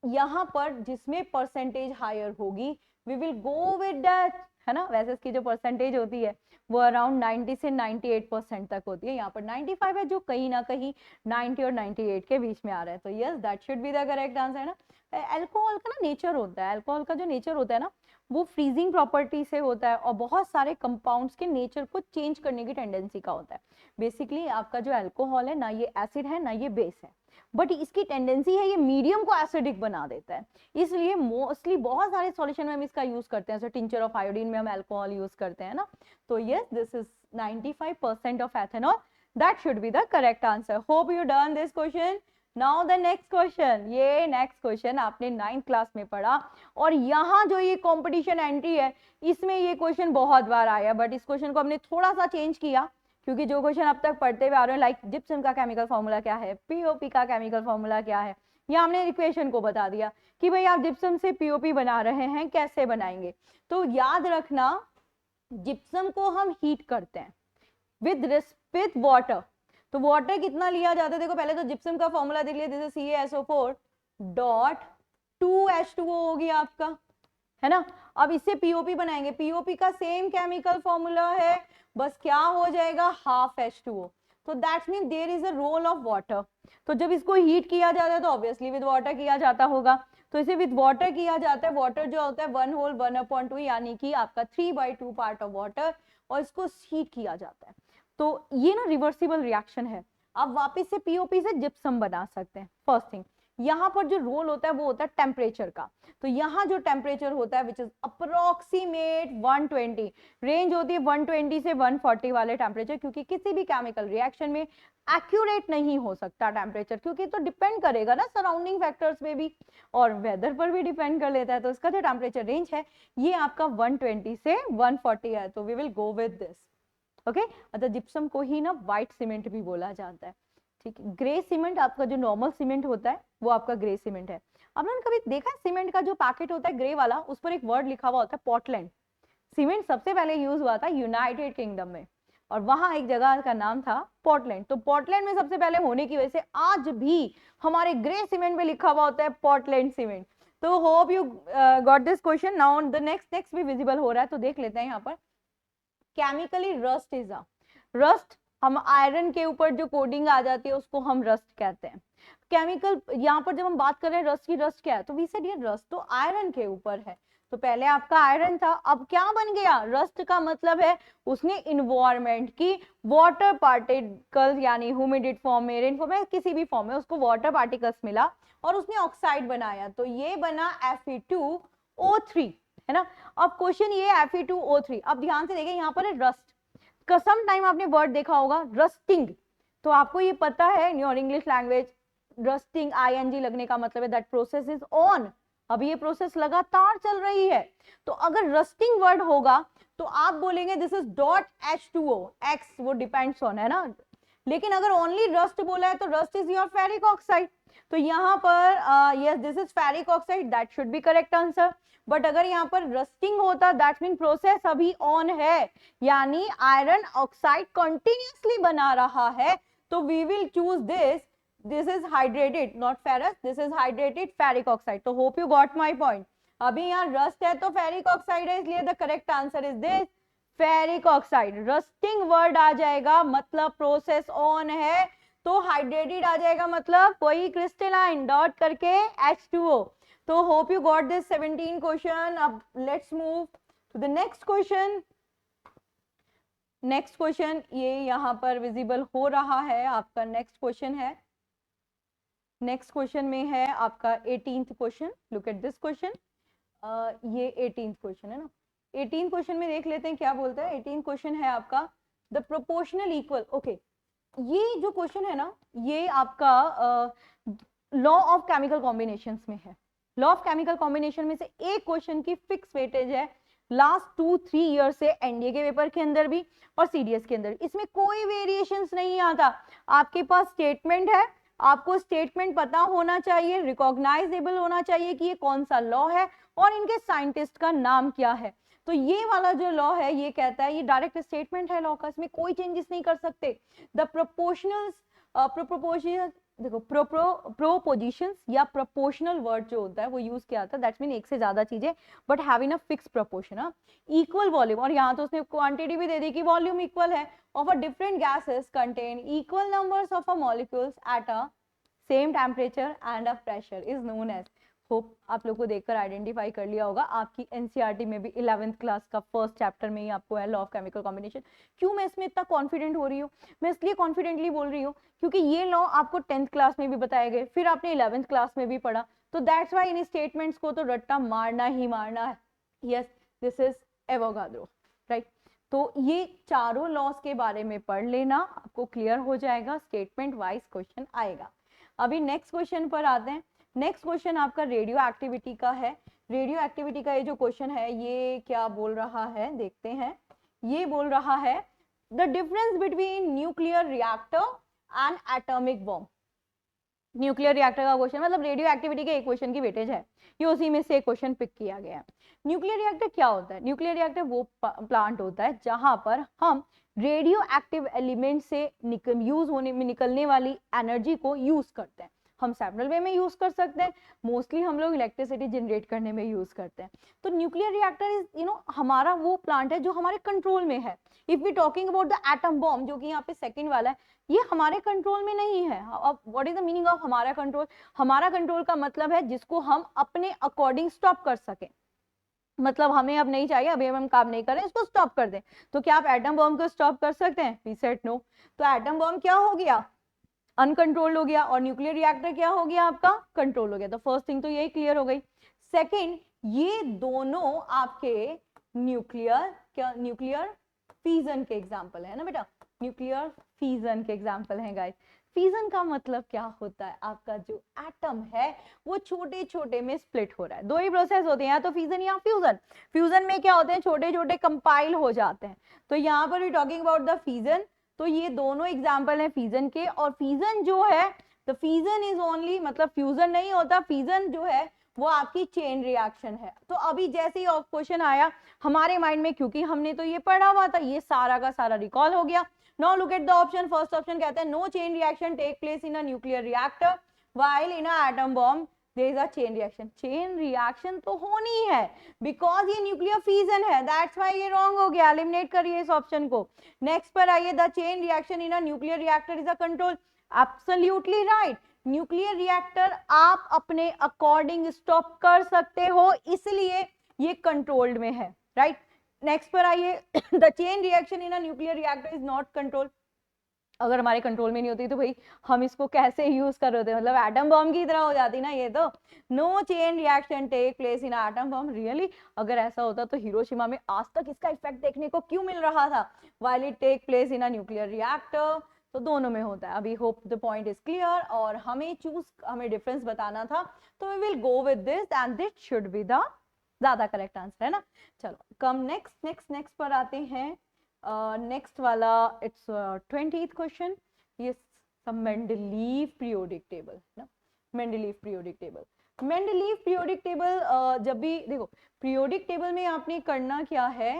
यहाँ पर जिसमें परसेंटेज हायर होगी we will go with that, है ना। वैसे इसकी जो परसेंटेज होती है वो अराउंड 90 से 98% तक होती है, यहाँ पर 95 है जो कहीं ना कहीं 90 और 98 के बीच में आ रहा है। तो yes, that should be the correct answer, है ना। अल्कोहल का ना नेचर होता है, अल्कोहल का जो नेचर होता है ना वो फ्रीजिंग प्रॉपर्टी से होता है और बहुत सारे कंपाउंड्स के नेचर को चेंज करने की टेंडेंसी का होता है। बेसिकली आपका जो अल्कोहल है ना ये एसिड है ना ये बेस है, बट इसकी टेंडेंसी है ये मीडियम को एसिडिक बना देता है, इसलिए मोस्टली बहुत सारे सॉल्यूशन में हम इसका यूज करते हैं, जैसे टिंचर ऑफ आयोडीन में हम अल्कोहल यूज करते हैं ना। तो yes, this is 95% of ethanol, that should be the correct answer. Hope you done this question. Now the next question, ये नेक्स्ट क्वेश्चन आपने 9th क्लास में पढ़ा और यहाँ जो ये कंपटीशन एंट्री है इसमें ये क्वेश्चन बहुत बार आया, बट इस क्वेश्चन को हमने थोड़ा सा चेंज किया, क्योंकि जो क्वेश्चन अब तक पढ़ते हुए आ रहे हैं लाइक जिप्सम का केमिकल फॉर्मूला क्या है, पीओपी का केमिकल फॉर्मूला क्या है, या हमने इक्वेशन को बता दिया कि भाई आप जिप्सम से पीओपी बना रहे हैं, कैसे बनाएंगे। तो याद रखना, जिप्सम को हम हीट करते हैं विद वाटर। तो वाटर कितना लिया जाता है, देखो पहले तो जिप्सम का फॉर्मूला देख लिया, this is CaSO4 dot 2H2O होगी आपका, है ना। अब इससे पीओपी बनाएंगे, पीओपी का सेम केमिकल फॉर्मूला है, बस क्या हो जाएगा हाफ H2O। तो that's mean there is a role of water. तो जब इसको हीट किया जाता है तो ऑब्वियसली विद वाटर किया जाता होगा, तो इसे विद वाटर किया जाता है। वाटर जो होता है 1/1/2 यानी कि आपका 3/2 पार्ट ऑफ वाटर, और इसको हीट किया जाता है। तो ये ना रिवर्सिबल रिएक्शन है, आप वापस से पीओपी से जिप्सम बना सकते हैं। फर्स्ट थिंग, यहाँ पर जो रोल होता है वो होता है टेम्परेचर का। तो यहाँ जो टेम्परेचर होता है विच इज अप्रोक्सीमेट 120, रेंज होती है 120 से 140 वाले टेम्परेचर, क्योंकि किसी भी केमिकल रिएक्शन में एक्यूरेट नहीं हो सकता टेम्परेचर, क्योंकि तो डिपेंड करेगा ना सराउंडिंग फैक्टर्स पे भी और वेदर पर भी डिपेंड कर लेता है। तो इसका जो टेम्परेचर रेंज है ये आपका 120 से 140 है, तो we will go with this. Okay, अच्छा जिप्सम को ही ना व्हाइट सीमेंट भी बोला जाता है, ठीक है। ग्रे सीमेंट आपका जो नॉर्मल सीमेंट होता है वो आपका ग्रे सीमेंट है। आपने कभी देखा है सीमेंट का जो पैकेट होता है ग्रे वाला, उस पर एक वर्ड लिखा हुआ होता है पोर्टलैंड। सीमेंट सबसे पहले यूज हुआ था यूनाइटेड किंगडम में और वहां एक जगह का नाम था पोर्टलैंड। तो पोर्टलैंड में सबसे पहले होने की वजह से आज भी हमारे ग्रे सीमेंट में लिखा हुआ होता है पोर्टलैंड सीमेंट। तो hope you got this question. Now the next भी विजिबल हो रहा है, तो देख लेते हैं यहाँ पर। Chemically rust is a, rust हम आयरन के ऊपर जो कोडिंग आ जाती है उसको हम रस्ट कहते हैं। केमिकल यहाँ पर जब हम बात कर रहे हैं रस्ट की, रस्ट क्या है, तो वी सेड ये रस्ट तो आयरन के ऊपर है। तो पहले आपका आयरन था, अब क्या बन गया, रस्ट का मतलब है उसने इन्वायरमेंट की वाटर पार्टिकल्स यानी ह्यूमिड फॉर्म में, रेन फॉर्म में, किसी भी फॉर्म में उसको वाटर पार्टिकल्स मिला और उसने ऑक्साइड बनाया, तो ये बना Fe2O3, है ना। अब क्वेश्चन ये Fe2O3, अब ध्यान से देखें यहाँ पर है रस्ट का, सम टाइम आपने वर्ड देखा होगा रस्टिंग, तो आपको ये पता है in your English language rusting ING लगने का मतलब है दैट प्रोसेस इज ऑन, अभी ये प्रोसेस लगातार चल रही है। तो अगर रस्टिंग वर्ड होगा तो आप बोलेंगे this is dot H2O, X वो डिपेंड्स ऑन, है ना। लेकिन अगर ओनली रस्ट बोला है तो rust is your ferric oxide, तो यहाँ पर yes this is ferric oxide, that should be correct answer. But अगर यहाँ पर रस्टिंग होता दैट मीन प्रोसेस अभी ऑन है, यानी आयरन ऑक्साइड कंटिन्यूअसली बना रहा है, तो we will choose this, this is hydrated not ferrous, this is hydrated ferric oxide. तो hope you got my point. अभी यहाँ रस्ट है तो फेरिक ऑक्साइड है, इसलिए the correct answer is this ferric oxide. Rusting word आ जाएगा मतलब प्रोसेस ऑन है, तो हाइड्रेटेड आ जाएगा मतलब वही क्रिस्टलाइन डॉट करके H2O। तो hope you got this 17 question. अब let's move to the next question. Next question ये यहाँ पर विजिबल हो रहा है, आपका नेक्स्ट क्वेश्चन है। नेक्स्ट क्वेश्चन में है आपका 18th question, look at this question. ये 18th क्वेश्चन है ना। 18th क्वेश्चन में देख लेते हैं क्या बोलता है। 18th क्वेश्चन है आपका द प्रोपोर्शनल इक्वल, ओके, ये जो क्वेश्चन है ना, ये आपका लॉ ऑफ केमिकल कॉम्बिनेशंस में है। लॉ ऑफ केमिकल कॉम्बिनेशन में से एक क्वेश्चन की फिक्स वेटेज है लास्ट 2-3 ईयर से, एनडीए के पेपर के अंदर भी और सीडीएस के अंदर। इसमें कोई वेरिएशंस नहीं आता। आपके पास स्टेटमेंट है, आपको स्टेटमेंट पता होना चाहिए, रिकॉग्नाइजेबल होना चाहिए कि ये कौन सा लॉ है और इनके साइंटिस्ट का नाम क्या है। तो ये वाला जो लॉ है ये कहता है, ये डायरेक्ट स्टेटमेंट है लॉ का, इसमें कोई चेंजेस नहीं कर सकते। द प्रोपोर्शनल प्रोपोर्शन, देखो प्रोपोजिशंस या प्रोपोर्शनल वर्ड जो होता है वो यूज किया था, दैट्स मीन एक से ज्यादा चीजें but having a fix proportion. Equal volume, और यहाँ तो उसने क्वांटिटी भी दे दी कि वॉल्यूम इक्वल है of a different gases contain equal numbers of a molecules at a same temperature and a pressure is known as. Hope आप लोग को देखकर आइडेंटिफाई कर लिया होगा, आपकी एनसीईआरटी में भी 11th क्लास का फर्स्ट चैप्टर में ही आपको है लॉ ऑफ केमिकल कॉम्बिनेशन। क्यों मैं इसमें इतना कॉन्फिडेंट हो रही हूँ? मैं इसलिए कॉन्फिडेंटली बोल रही हूँ क्योंकि ये लॉ आपको 10th क्लास में भी बताए गए, फिर आपने 11th क्लास में भी पढ़ा, तो दैट्स वाई इन स्टेटमेंट्स को तो रट्टा मारना ही मारना है। Yes, this is Avogadro, right. तो ये चारों लॉस के बारे में पढ़ लेना, आपको क्लियर हो जाएगा, स्टेटमेंट वाइज क्वेश्चन आएगा। अभी नेक्स्ट क्वेश्चन पर आते हैं। नेक्स्ट क्वेश्चन आपका रेडियो एक्टिविटी का है। रेडियो एक्टिविटी का ये जो क्वेश्चन है ये क्या बोल रहा है देखते हैं। ये बोल रहा है the difference between nuclear reactor and atomic bomb. Nuclear reactor का क्वेश्चन मतलब रेडियो एक्टिविटी के एक क्वेश्चन की वेटेज है, ये उसी में से एक क्वेश्चन पिक किया गया है। न्यूक्लियर रिएक्टर क्या होता है? न्यूक्लियर रिएक्टर वो प्लांट होता है जहां पर हम रेडियो एक्टिव एलिमेंट से यूज होने में निकलने वाली एनर्जी को यूज करते हैं। हम सेवरल वे में यूज कर सकते हैं, मोस्टली हम लोग इलेक्ट्रिसिटी जनरेट करने में यूज करते हैं। तो न्यूक्लियर रिएक्टर इज हमारा वो प्लांट है जो हमारे कंट्रोल में है। If we talking about the atom bomb जो कि यहाँ पे सेकंड वाला है, ये हमारे कंट्रोल में नहीं है। अब what is the meaning of हमारा कंट्रोल? हमारा कंट्रोल का मतलब है जिसको हम अपने अकॉर्डिंग स्टॉप कर सकें। मतलब हमें अब नहीं चाहिए, अभी हम काम नहीं करें, इसको स्टॉप कर दें। तो क्या आप एटम बॉम्ब को स्टॉप कर सकते हैं? We said no. तो एटम बॉम्ब क्या हो गया? अनकंट्रोल्ड हो गया, और न्यूक्लियर रिएक्टर क्या हो गया? आपका कंट्रोल हो गया। तो फर्स्ट थिंग तो यही क्लियर हो गई। सेकेंड, ये दोनों आपके न्यूक्लियर फीजन के एग्जाम्पल है ना बेटा, न्यूक्लियर फीजन के एग्जाम्पल हैं गाइस। फीजन का मतलब क्या होता है? आपका जो एटम है वो छोटे छोटे में स्प्लिट हो रहा है। दो ही प्रोसेस होते हैं, या तो फीजन या फ्यूजन। फ्यूजन में क्या होते हैं? छोटे छोटे कंपाइल हो जाते हैं। तो यहाँ पर we talking about the fission. तो ये दोनों एग्जाम्पल हैं फीजन के। और फीजन जो है, द फीजन इज ओनली, मतलब फ्यूजन नहीं होता, फीजन जो है वो आपकी चेन रिएक्शन है। तो अभी जैसे ही क्वेश्चन आया हमारे माइंड में, क्योंकि हमने तो ये पढ़ा हुआ था, ये सारा का सारा रिकॉल हो गया। Now look at the option. First option कहता है no chain reaction take place in a nuclear reactor while in a atom bomb there is a chain reaction. Chain reaction तो होनी है बिकॉज ये न्यूक्लियर फ्यूजन है, that's why ये wrong हो गया। एलिमिनेट करिए इस ऑप्शन को। नेक्स्ट पर आइए, the chain reaction in a nuclear reactor is a control. Absolutely right. Nuclear reactor आप अपने अकॉर्डिंग स्टॉप कर सकते हो, इसलिए ये कंट्रोल्ड में है, राइट। नेक्स्ट पर आइए, the chain reaction in a nuclear reactor is not control. अगर हमारे कंट्रोल में नहीं होती तो भाई हम इसको कैसे यूज कर रहे थे, मतलब एटम बॉम्ब की तरह हो जाती ना ये तो। No chain reaction take place in atom bomb. Really अगर ऐसा होता तो हिरोशिमा में आज तक इसका इफेक्ट देखने को क्यों मिल रहा था? While it take place in a nuclear reactor. तो दोनों में होता है। अभी hope the point is clear. और हमें डिफरेंस बताना था, तो we will go with this and this should be the ज्यादा करेक्ट आंसर, है ना। चलो कम नेक्स्ट पर आते हैं। नेक्स्ट वाला इट्स 20th क्वेश्चन। ये मेंडलीव पीरियोडिक टेबल ना, Mendeleev periodic table. Mendeleev periodic table जब भी देखो, पीरियोडिक टेबल में आपने करना क्या है,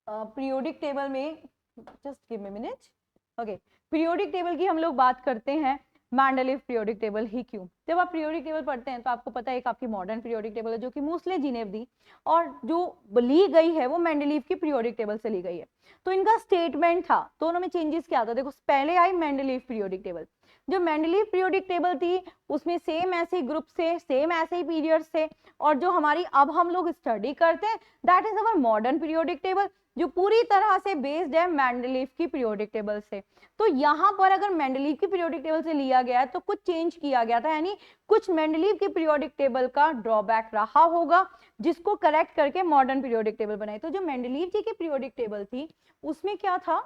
पीरियोडिक टेबल में just give me minute. Okay, periodic table की हम लोग बात करते हैं। मेंडलीव पीरियोडिक टेबल ही क्यों? जब आप पीरियोडिक टेबल पढ़ते हैं तो आपको पता है एक आपकी मॉडर्न पीरियोडिक टेबल है जो कि मूसले जी ने दी, और जो ली गई है वो मेंडलीव की पीरियोडिक टेबल से ली गई है। तो इनका स्टेटमेंट था, दोनों में चेंजेस क्या था? देखो पहले आई मेंडलीव पीरियोडिक टेबल। जो मेंडलीव पीरियोडिक टेबल थी उसमें सेम ऐसे ग्रुप से, सेम ऐसे ही पीरियड्स थे, और जो हमारी अब हम लोग स्टडी करते हैं that is our modern periodic table. जो पूरी तरह से बेस्ड है मेंडलीव की पीरियोडिक टेबल से। तो यहाँ पर अगर मेंडलीव की पीरियोडिक टेबल से लिया गया है तो कुछ चेंज किया गया था, यानी कुछ मेंडलीव की पीरियोडिक टेबल का ड्रॉबैक रहा होगा, जिसको करेक्ट करके मॉडर्न पीरियोडिक टेबल बनाई। तो जो मेंडलीव जी की पीरियोडिक टेबल थी उसमें क्या था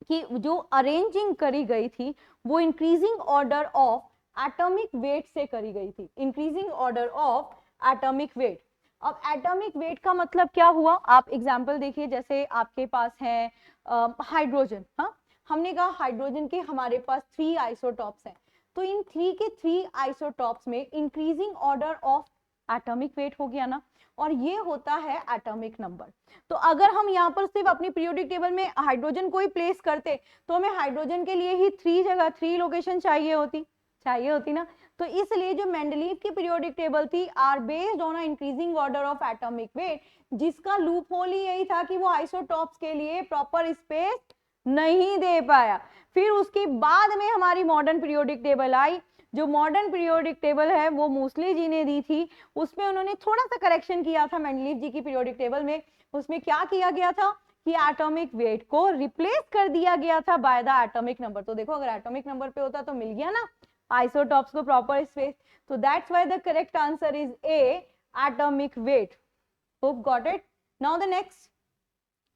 कि जो अरेंजिंग करी गई थी वो increasing order of atomic wait से करी गई थी, increasing order of atomic wait. अब एटॉमिक वेट का मतलब क्या हुआ, आप एग्जांपल देखिए, जैसे आपके पास है हाइड्रोजन, हाँ हमने कहा हाइड्रोजन के हमारे पास 3 आइसोटॉप्स हैं, तो इन 3 के 3 आइसोटॉप्स में increasing order of atomic wait हो गया ना, और ये होता है एटॉमिक नंबर। तो अगर हम यहाँ पर सिर्फ अपनी पीरियोडिक टेबल में हाइड्रोजन को ही प्लेस करते तो हमें हाइड्रोजन के लिए ही 3 जगह 3 लोकेशन चाहिए होती ना। तो इसलिए जो मेंडलीव की पीरियोडिक टेबल थी are based on increasing order of atomic weight, जिसका लूप होल ही यही था कि वो आइसोटॉप्स के लिए प्रॉपर स्पेस नहीं दे पाया। फिर उसके बाद में हमारी मॉडर्न पीरियोडिक टेबल आई। जो मॉडर्न पीरियोडिक टेबल है वो मूसली जी ने दी थी, उसमें उन्होंने थोड़ा सा करेक्शन किया था मेंडलीव जी की पीरियोडिक टेबल में। उसमें क्या किया गया था कि एटॉमिक वेट को रिप्लेस कर दिया गया था बाय द एटॉमिक नंबर। तो देखो अगर एटॉमिक नंबर पे होता तो मिल गया ना आइसोटॉप्स को प्रॉपर स्पेस, तो that's why the correct answer is a, atomic weight. Hope got it. Now the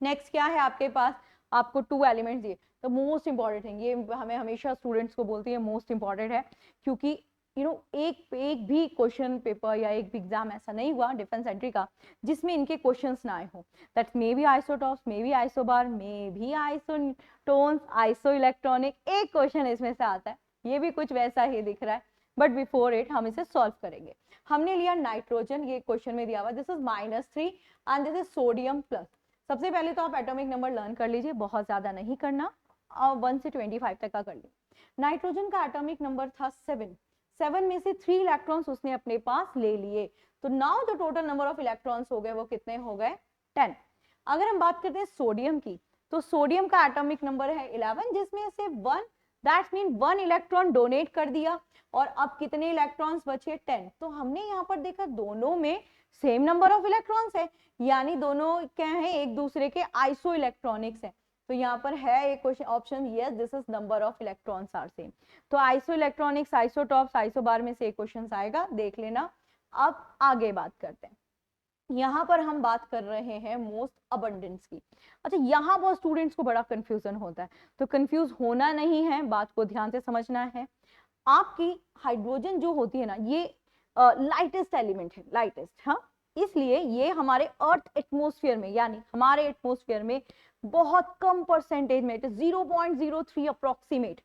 next क्या है आपके पास, आपको 2 एलिमेंट्स दिए, तो मोस्ट इंपॉर्टेंट है ये, हमें हमेशा स्टूडेंट्स को बोलती है मोस्ट इंपॉर्टेंट है, क्योंकि एक भी क्वेश्चन पेपर या एक भी एग्जाम ऐसा नहीं हुआ डिफेंस एंट्री का जिसमें इनके क्वेश्चंस ना आए हो। That may be isotopes, may be isobar, may be isotones, iso electronic, एक क्वेश्चन इसमें से आता है, ये भी कुछ वैसा ही दिख रहा है, बट बिफोर इट हम इसे सॉल्व करेंगे। हमने लिया नाइट्रोजन, ये क्वेश्चन में दिया हुआ, this is -3 and this is sodium plus. सबसे पहले तो आप एटॉमिक नंबर लर्न कर लीजिए, बहुत ज्यादा नहीं करना, और 1 से 25 तक का कर लीजिए। नाइट्रोजन का एटॉमिक नंबर था 7 में से 3 इलेक्ट्रॉन्स उसने अपने पास ले लिए, तो नाउ जो टोटल नंबर ऑफ इलेक्ट्रॉन्स हो गए वो कितने हो गए, 10। अगर हम बात करते हैं सोडियम की, तो सोडियम का एटॉमिक नंबर है 11, जिसमें से 1, दैट्स मीन 1 इलेक्ट्रॉन डोनेट कर दिया, और अब कितने इलेक्ट्रॉन्स बचे, 10। तो हमने यहाँ पर देखा दोनों में सेम नंबर ऑफ इलेक्ट्रॉन्स है, यानी दोनों क्या है, एक दूसरे के आइसो इलेक्ट्रॉनिक्स है। तो यहाँ पर है एक question option, yes this is number of electrons are same. तो आइसो इलेक्ट्रॉनिक्स, आइसोटॉप्स, आइसोबार में से एक क्वेश्चन आएगा, देख लेना। अब आगे बात करते हैं, यहाँ पर हम बात कर रहे हैं मोस्ट अबंडेंस की। अच्छा, यहाँ पर स्टूडेंट्स को बड़ा कंफ्यूजन होता है, तो कंफ्यूज होना नहीं है, बात को ध्यान से समझना है। आपकी हाइड्रोजन जो होती है ना, ये लाइटेस्ट एलिमेंट है, लाइटेस्ट, हाँ, इसलिए ये हमारे अर्थ एटमॉस्फेयर में, यानी हमारे एटमॉस्फेयर में बहुत कम परसेंटेज में, 0.03 approximate.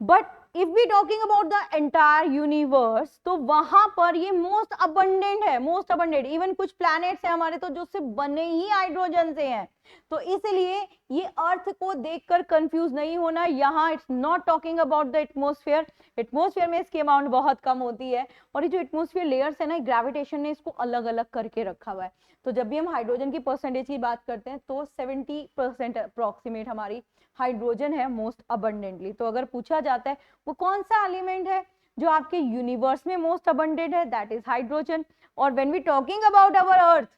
But if we talking about the entire universe, तो वहां पर ये मोस्ट अबंडेंट है, मोस्ट अबंडेंट। इवन कुछ प्लैनेट्स हैं हमारे तो जो सिर्फ बने ही हाइड्रोजन से हैं, तो इसलिए ये अर्थ को देखकर कंफ्यूज नहीं होना। यहाँ it's not talking about the atmosphere, atmosphere में इसकी अमाउंट बहुत कम होती है, और ये जो एटमॉस्फेयर लेयर्स है ना, ग्रेविटेशन ने इसको अलग अलग करके रखा हुआ है। तो जब भी हम हाइड्रोजन की परसेंटेज की बात करते हैं तो 70% अप्रोक्सीमेट हमारी हाइड्रोजन है मोस्ट अबंडेंटली। तो अगर पूछा जाता है वो कौन सा एलिमेंट है जो आपके यूनिवर्स में मोस्ट अबंडेंट है, दैट इज हाइड्रोजन। और when we talking about our earth,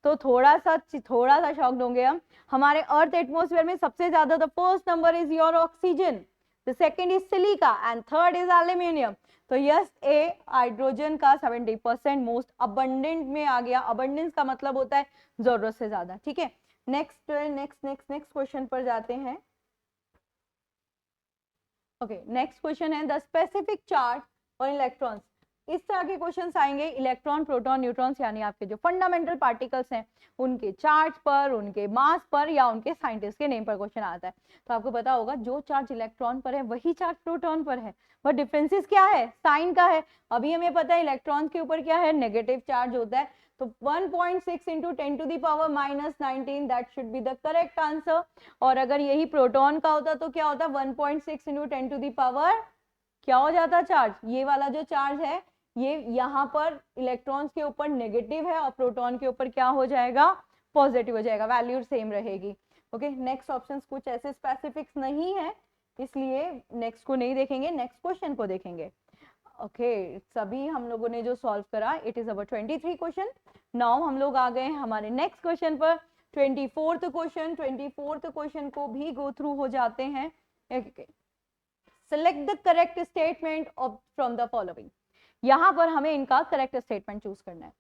तो थोड़ा सा शॉक्ड होंगे हम। हमारे अर्थ एटमॉस्फेयर में सबसे ज्यादा, the first number is your oxygen, the second is silica and third is aluminium. तो यस, ए हाइड्रोजन का 70% मोस्ट अबंडेंट में आ गया। अबंडेंस का मतलब होता है जरूरत से ज्यादा, ठीक है। नेक्स्ट क्वेश्चन पर जाते हैं। ओके, नेक्स्ट क्वेश्चन है द स्पेसिफिक चार्ज और इलेक्ट्रॉन्स। इस तरह के क्वेश्चंस आएंगे, इलेक्ट्रॉन, प्रोटॉन, न्यूट्रॉन्स, यानी आपके जो फंडामेंटल पार्टिकल्स हैं उनके चार्ज पर, उनके मास पर, या उनके साइंटिस्ट के नेम पर क्वेश्चन आता है। तो आपको पता होगा जो चार्ज इलेक्ट्रॉन पर है वही चार्ज प्रोटॉन पर है, बट डिफरेंसेस क्या है, साइन का है। अभी हमें पता है इलेक्ट्रॉन्स के ऊपर क्या है, नेगेटिव चार्ज होता है, तो 1.6 into 10 to the power -19, that should be the correct answer. और अगर यही प्रोटॉन का होता तो क्या होता, 1.6 into 10 to the power क्या हो जाता चार्ज, ये वाला जो चार्ज है ये यहाँ पर इलेक्ट्रॉन्स के ऊपर नेगेटिव है और प्रोटॉन के ऊपर क्या हो जाएगा, पॉजिटिव हो जाएगा, वैल्यू सेम रहेगी। ओके, नेक्स्ट ऑप्शंस कुछ ऐसे स्पेसिफिक्स नहीं है, इसलिए नेक्स्ट को नहीं देखेंगे, नेक्स्ट क्वेश्चन को देखेंगे। ओके, सभी हम लोगों ने जो सॉल्व करा, it is our 23 question. Now हम लोग आ गए हमारे नेक्स्ट क्वेश्चन पर। 24th क्वेश्चन को भी गो थ्रू हो जाते हैं। Select the correct statement from the following. यहां पर हमें इनका करेक्ट स्टेटमेंट चूज करना है।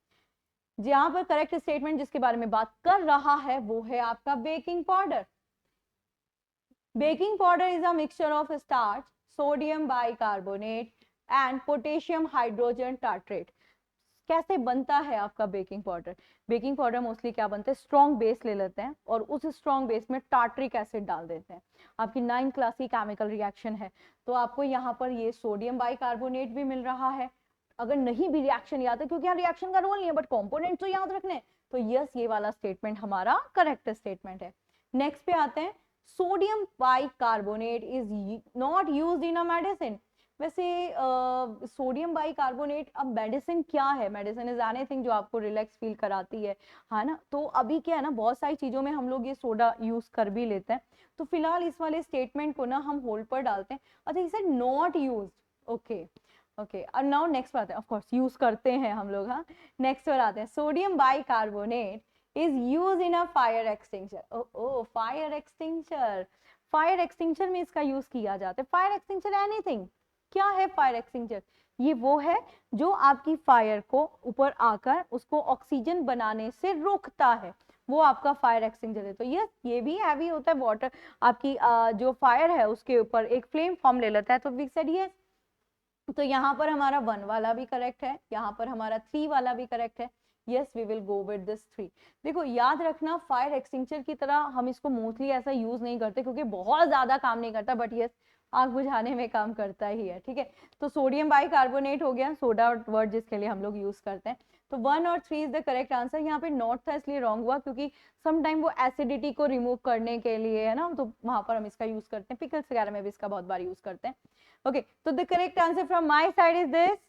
जहां पर करेक्ट स्टेटमेंट जिसके बारे में बात कर रहा है वो है आपका baking powder. Baking powder is a mixture of starch, sodium bicarbonate and potassium hydrogen tartrate. कैसे बनता है आपका baking powder? Baking powder mostly क्या बनता है, स्ट्रॉन्ग बेस ले लेते हैं और उस स्ट्रॉन्ग बेस में टार्ट्रिक एसिड डाल देते हैं। आपकी 9th क्लास की केमिकल रिएक्शन है, तो आपको यहाँ पर ये सोडियम बाइकार्बोनेट भी मिल रहा है। अगर नहीं भी रिएक्शन याद है, क्योंकि यहाँ रिएक्शन का रोल नहीं है बट कंपोनेंट तो याद रखने, तो यस ये वाला स्टेटमेंट हमारा करेक्ट स्टेटमेंट है। नेक्स्ट पे आते हैं, sodium bicarbonate is not used in a medicine. वैसे सोडियम बाइकार्बोनेट अब मेडिसिन क्या है? मेडिसिन इज एनीथिंग जो आपको रिलैक्स फील कराती है ना। तो अभी क्या है ना, बहुत सारी चीजों में हम लोग ये सोडा यूज कर भी लेते हैं, तो फिलहाल इस वाले स्टेटमेंट को ना हम होल्ड पर डालते हैं। अच्छा इसे नॉट यूज्ड, ओके ओके। और नाउ नेक्स्ट पर आते हैं, ऑफ कोर्स यूज करते हैं हम लोग। हाँ, नेक्स्ट पर आते हैं, sodium bicarbonate is use in a fire extinguisher. Oh fire extinguisher, fire extinguisher में इसका यूज किया जाता है। फायर एक्सटिंग्विशर एनीथिंग, क्या है फायर एक्सटिंग्विशर? ये वो है जो आपकी फायर को ऊपर आकर उसको ऑक्सीजन बनाने से रोकता है, वो आपका फायर एक्सटिंग्विशर है। तो ये भी हैवी होता है। वाटर आपकी जो फायर है उसके ऊपर एक फ्लेम फॉर्म ले लेता है। तो वी सेड यस। तो यहाँ पर हमारा 1 वाला भी करेक्ट है, यहाँ पर हमारा 3 वाला भी करेक्ट है। Yes we will go with this 3। देखो याद रखना, फायर एक्सटिंग्विशर की तरह हम इसको मोस्टली ऐसा यूज नहीं करते क्योंकि बहुत ज्यादा काम नहीं करता, बट यस आग बुझाने में काम करता ही है। ठीक है, तो सोडियम बाइकार्बोनेट हो गया, सोडा वर्ड जिसके लिए हम लोग यूज करते हैं। तो 1 और 3 इज द करेक्ट आंसर। यहाँ पे नॉट था इसलिए रॉन्ग हुआ, क्योंकि समटाइम वो एसिडिटी को रिमूव करने के लिए है ना, तो वहां पर हम इसका यूज करते हैं। पिकल्स वगैरह में भी इसका बहुत बार यूज करते हैं। ओके, तो the correct answer from my side is this.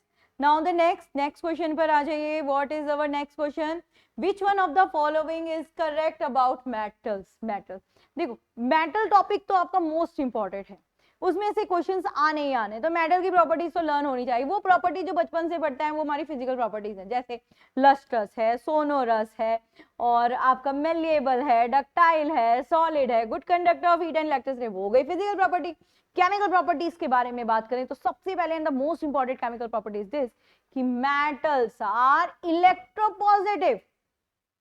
Now the next question पर आ जाइए। What is our next question? Which one of the following is correct about metals? Metal, देखो मेटल टॉपिक तो आपका most important है, उसमें से questions आने ही आने। तो मेटल की प्रॉपर्टीज तो लर्न होनी चाहिए। वो प्रॉपर्टी जो बचपन से पढ़ते हैं वो हमारी फिजिकल प्रॉपर्टीज हैं, जैसे लस्ट्रस है, सोनोरस है, और आपका मेलिएबल है, डक्टाइल है, सॉलिड है, good conductor of heat and electricity, वो गई फिजिकल प्रॉपर्टी। केमिकल प्रॉपर्टीज के बारे में बात करें तो सबसे पहले and the most important chemical properties this कि मेटल्स आर इलेक्ट्रोपॉजिटिव।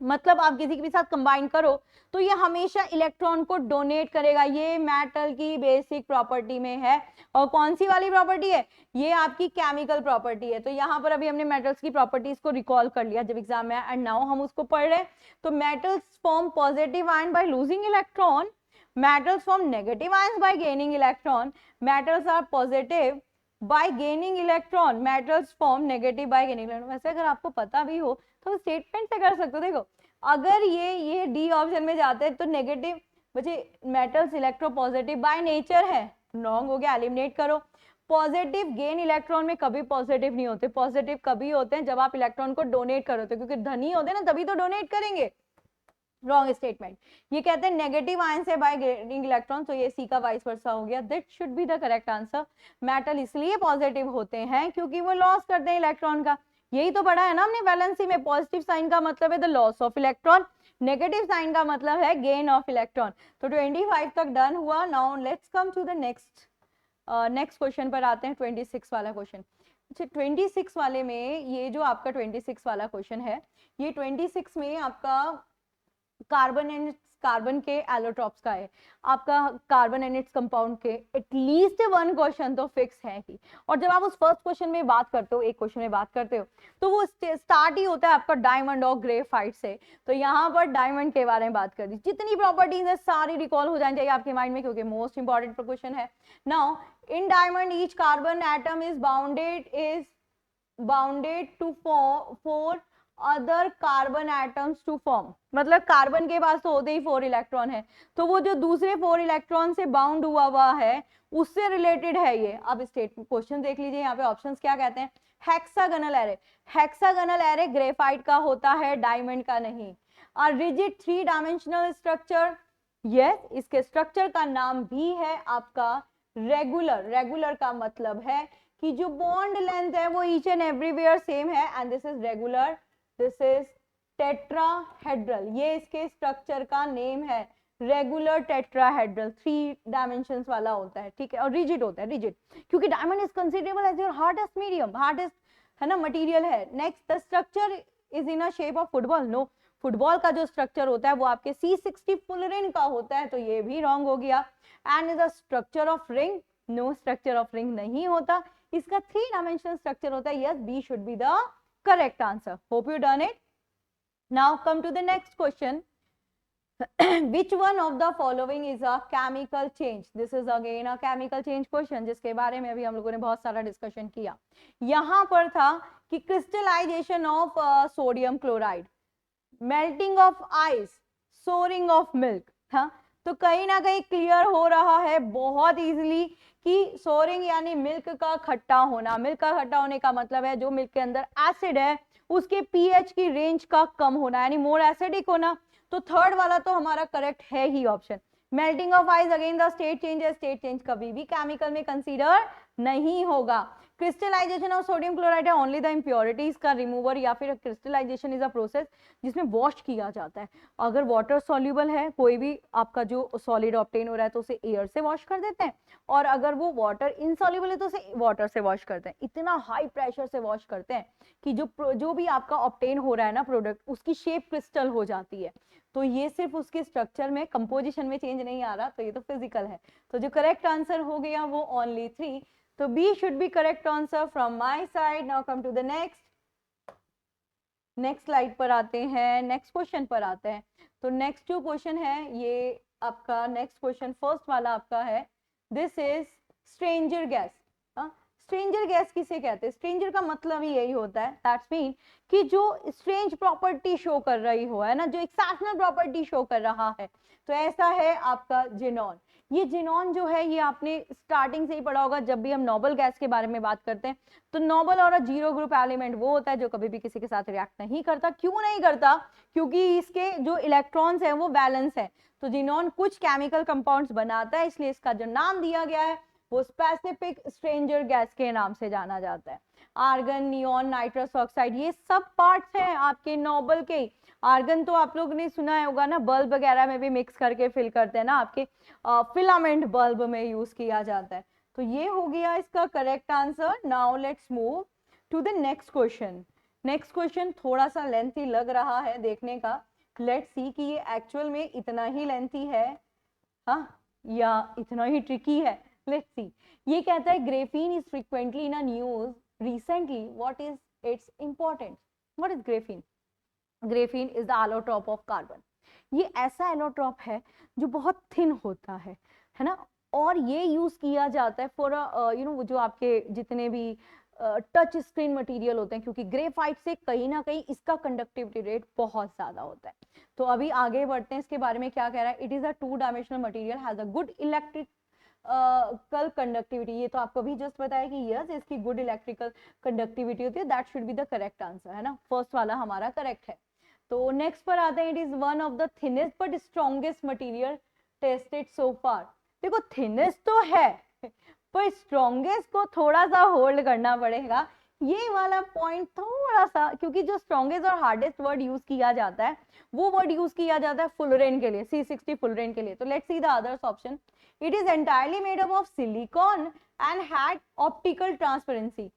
मतलब आप किसी के साथ कंबाइन करो तो ये हमेशा इलेक्ट्रॉन को डोनेट करेगा। ये मेटल की बेसिक प्रॉपर्टी में है। और कौन सी वाली प्रॉपर्टी है? ये आपकी केमिकल प्रॉपर्टी है। तो यहाँ पर अभी हमने मेटल्स की प्रॉपर्टीज को रिकॉल कर लिया जब एग्जाम में, एंड नाउ हम उसको पढ़ रहे हैं। तो metals form positive ion by losing electron, metals form negative ions by gaining electron, metals are positive by gaining electron, metals form negative by gaining electron। वैसे अगर आपको पता भी हो तो स्टेटमेंट से कर सकते हो। देखो अगर ये डी ऑप्शन में जाते हैं तो नेगेटिव बचे, मेटल्स इलेक्ट्रोपॉजिटिव बाय नेचर है, रॉन्ग हो गया, एलिमिनेट करो। पॉजिटिव गेन इलेक्ट्रॉन में कभी पॉजिटिव नहीं होते, पॉजिटिव कभी होते हैं जब आप इलेक्ट्रॉन को डोनेट करो, तो क्योंकि धनी होते हैं ना तभी तो डोनेट करेंगे। Wrong statement. ये कहते हैं नेगेटिव आयन से बाय गेनिंग इलेक्ट्रॉन, तो ये सी का वाइस वर्सा हो गया। That should be the correct answer. Metal इसलिए पॉजिटिव होते हैं क्योंकि वो लॉस करते हैं इलेक्ट्रॉन का। यही तो पढ़ा है ना हमने वैलेंसी में। पॉजिटिव साइन का मतलब है the loss of electron, negative sign का मतलब है गेन ऑफ इलेक्ट्रॉन। तो 25 तक डन हुआ। Now let's come to the next question पर आते हैं, 26 वाला क्वेश्चन। अच्छा 26 वाले में ये जो आपका 26 वाला क्वेश्चन है, ये 26 में आपका कार्बन एंड कार्बन के एलोट्रॉप्स का है, आपका कार्बन एंड इट्स कंपाउंड के एटलीस्ट 1 क्वेश्चन तो फिक्स है ही। और जब आप उस फर्स्ट क्वेश्चन में बात करते हो, एक क्वेश्चन में बात करते हो, तो वो स्टार्ट ही होता है आपका डायमंड और ग्रेफाइट से। तो यहाँ पर डायमंड के बारे में बात कर दी, जितनी प्रॉपर्टीज है सारी रिकॉल हो जानी चाहिए आपके माइंड में, क्योंकि मोस्ट इंपॉर्टेंट क्वेश्चन है। Now in diamond each carbon atom is bounded to 4 other carbon atoms to form. मतलब कार्बन के पास तो होते ही 4 इलेक्ट्रॉन है, तो वो जो दूसरे 4 इलेक्ट्रॉन से बाउंड हुआ है उससे रिलेटेड है ये। अब स्टेट क्वेश्चन देख लीजिए, यहाँ पे ऑप्शंस क्या कहते हैं। Hexagonal array, hexagonal array graphite का होता है, डायमंड का नहीं। और रिजिड 3 डायमेंशनल स्ट्रक्चर, यस इसके स्ट्रक्चर का नाम भी है आपका रेगुलर। रेगुलर का मतलब है कि जो बॉन्ड लेंथ है वो ईच एंड एवरीवेयर सेम है, and this is regular, this is tetrahedral, ये इसके स्ट्रक्चर का नेम है। रेगुलर टेट्राहेड्रल 3 डायमेंशंस वाला होता है, ठीक है, और रिजिड होता है, रिजिड, क्योंकि diamond is considerable as your hardest medium, hardest है ना मटेरियल है। Next, the structure is in a shape of football, no, football का जो स्ट्रक्चर होता है वो आपके C60 फुलरिन का होता है, तो ये भी रॉन्ग हो गया। And is the structure of ring, no, structure of ring नहीं होता, इसका 3 डायमेंशनल स्ट्रक्चर होता है। Yes, B should be the correct answer. Hope you done it. Now come to the next question. Which one of the following is a chemical change? This is again a chemical change question, जिसके बारे में अभी हम लोगों ने बहुत सारा discussion किया। यहाँ पर था कि crystallization of sodium chloride, melting of ice, souring of milk, हाँ, तो कहीं ना कहीं क्लियर हो रहा है बहुत इजीली कि सोरिंग यानी मिल्क का खट्टा होना। मिल्क का खट्टा होने का मतलब है जो मिल्क के अंदर एसिड है उसके पीएच की रेंज का कम होना, यानी मोर एसिडिक होना। तो थर्ड वाला तो हमारा करेक्ट है ही option. Melting of ice, again the state change है, स्टेट चेंज कभी भी केमिकल में कंसीडर नहीं होगा। क्रिस्टलाइजेशन ऑफ सोडियम क्लोराइड है ओनली द इम्प्योरिटीज का रिमूवर, या फिर क्रिस्टलाइजेशन इज अ प्रोसेस जिसमें वॉश किया जाता है। अगर वाटर सॉल्युबल है, कोई भी आपका जो सॉलिड ऑब्टेन हो रहा है तो उसे एयर से वॉश कर देते हैं, और अगर वो वाटर इनसॉल्युबल है तो उसे वाटर से वॉश करते हैं। इतना हाई प्रेशर से वॉश करते हैं कि जो भी आपका ऑब्टेन हो रहा है ना प्रोडक्ट, उसकी शेप क्रिस्टल हो जाती है। तो ये सिर्फ उसके स्ट्रक्चर में, कंपोजिशन में चेंज नहीं आ रहा, तो ये तो फिजिकल है। तो जो करेक्ट आंसर हो गया वो ओनली 3, तो B should be correct answer from my side. Now come to the next slide पर आते हैं, नेक्स्ट क्वेश्चन पर आते हैं। तो नेक्स्ट जो क्वेश्चन है ये आपका नेक्स्ट क्वेश्चन फर्स्ट वाला आपका है, this is stranger gas. Stranger gas किसे कहते हैं? स्ट्रेंजर का मतलब ही यही होता है, दैट्स मीन कि जो स्ट्रेंज प्रॉपर्टी शो कर रही हो, है ना, जो एक्सेप्शनल प्रॉपर्टी शो कर रहा है। तो ऐसा है आपका जिनॉन। ये जिनॉन जो है ये आपने स्टार्टिंग से ही पढ़ा होगा, जब भी हम नोबल गैस के बारे में बात करते हैं तो नोबल और जीरो ग्रुप एलिमेंट वो होता है जो कभी भी किसी के साथ रिएक्ट नहीं करता। क्यों नहीं करता? क्योंकि इसके जो इलेक्ट्रॉन्स हैं वो बैलेंस है। तो जिनॉन कुछ केमिकल कंपाउंड्स बनाता है, इसलिए इसका जो नाम दिया गया है वो स्पेसिफिक स्ट्रेंजर गैस के नाम से जाना जाता है। आर्गन, नियॉन, नाइट्रस ऑक्साइड, ये सब पार्ट्स हैं आपके नोबल के। आर्गन तो आप लोग ने सुना होगा ना, बल्ब वगैरह में भी मिक्स करके फिल करते हैं ना, आपके फिलामेंट बल्ब में यूज किया जाता है। तो ये हो गया इसका correct answer. Now let's move to the next question. Next question थोड़ा सा लेंथी लग रहा है देखने का, लेट्स सी कि ये एक्चुअल में इतना ही लेंथी है हाँ या इतना ही ट्रिकी है। Let's see. ये कहता है graphene is frequently in a news recently, what is its importance? What is graphene? Graphene is the allotrope of carbon. ये ऐसा एलोट्रॉप है जो बहुत थिन होता है ना, और ये यूज किया जाता है फॉर जो आपके जितने भी टच स्क्रीन मटेरियल होते हैं, क्योंकि ग्रेफाइट से कहीं ना कहीं इसका कंडक्टिविटी रेट बहुत ज्यादा होता है। तो अभी आगे बढ़ते हैं, इसके बारे में क्या कह रहा है। It is a 2 dimensional material, has a good electrical conductivity. ये तो आपको भी जस्ट बताया कि यस इसकी गुड इलेक्ट्रिकल कंडक्टिविटी होती है, that should be the correct answer, है ना। फर्स्ट वाला हमारा करेक्ट है। तो नेक्स्ट पर आते हैं, it is one of the thinnest but strongest material tested so far. देखो थिनेस्ट तो है पर स्ट्रॉन्गेस्ट को थोड़ा सा होल्ड करना पड़ेगा, ये वाला पॉइंट थोड़ा सा, क्योंकि जो स्ट्रॉन्गेस्ट और हार्डेस्ट वर्ड यूज किया जाता है वो वर्ड यूज किया जाता है फुलरेन के लिए, C60 फुलरेन के लिए। तो let's see the others option. It is entirely made up of silicon and had optical transparency.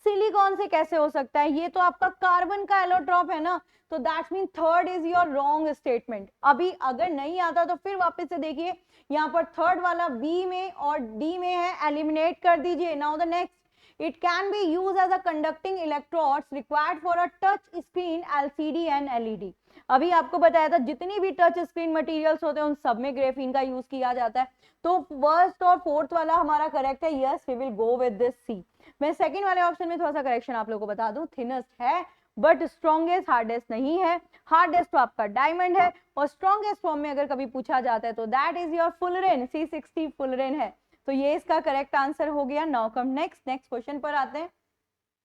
Silicon से कैसे हो सकता है? ये तो आपका कार्बन का एलोट्रॉप है ना, तो that mean third is your wrong statement. अभी अगर नहीं आता तो फिर वापस से देखिए, यहाँ पर थर्ड वाला बी में और डी में है, एलिमिनेट कर दीजिए। Now the next, it can be used as a conducting electrodes required for a touch screen, LCD and LED। अभी आपको बताया था जितनी भी टच स्क्रीन मटेरियल्स होते हैं उन सब में ग्रेफीन का यूज किया जाता है। तो फर्स्ट और फोर्थ वाला हमारा करेक्ट है, yes we will go with this C. मैं सेकंड वाले ऑप्शन में थोड़ा सा करेक्शन आप लोगों को बता दूं, थिनेस्ट है बट स्ट्रॉन्गेस्ट हार्डेस्ट नहीं है। हार्डेस्ट तो आपका डायमंड है, और स्ट्रॉन्गेस्ट फॉर्म में अगर कभी पूछा जाता है तो दैट इज योर फुलरेन, C60 फुलरेन है। तो ये इसका करेक्ट आंसर हो गया। नाउ कम नेक्स्ट क्वेश्चन पर आते हैं।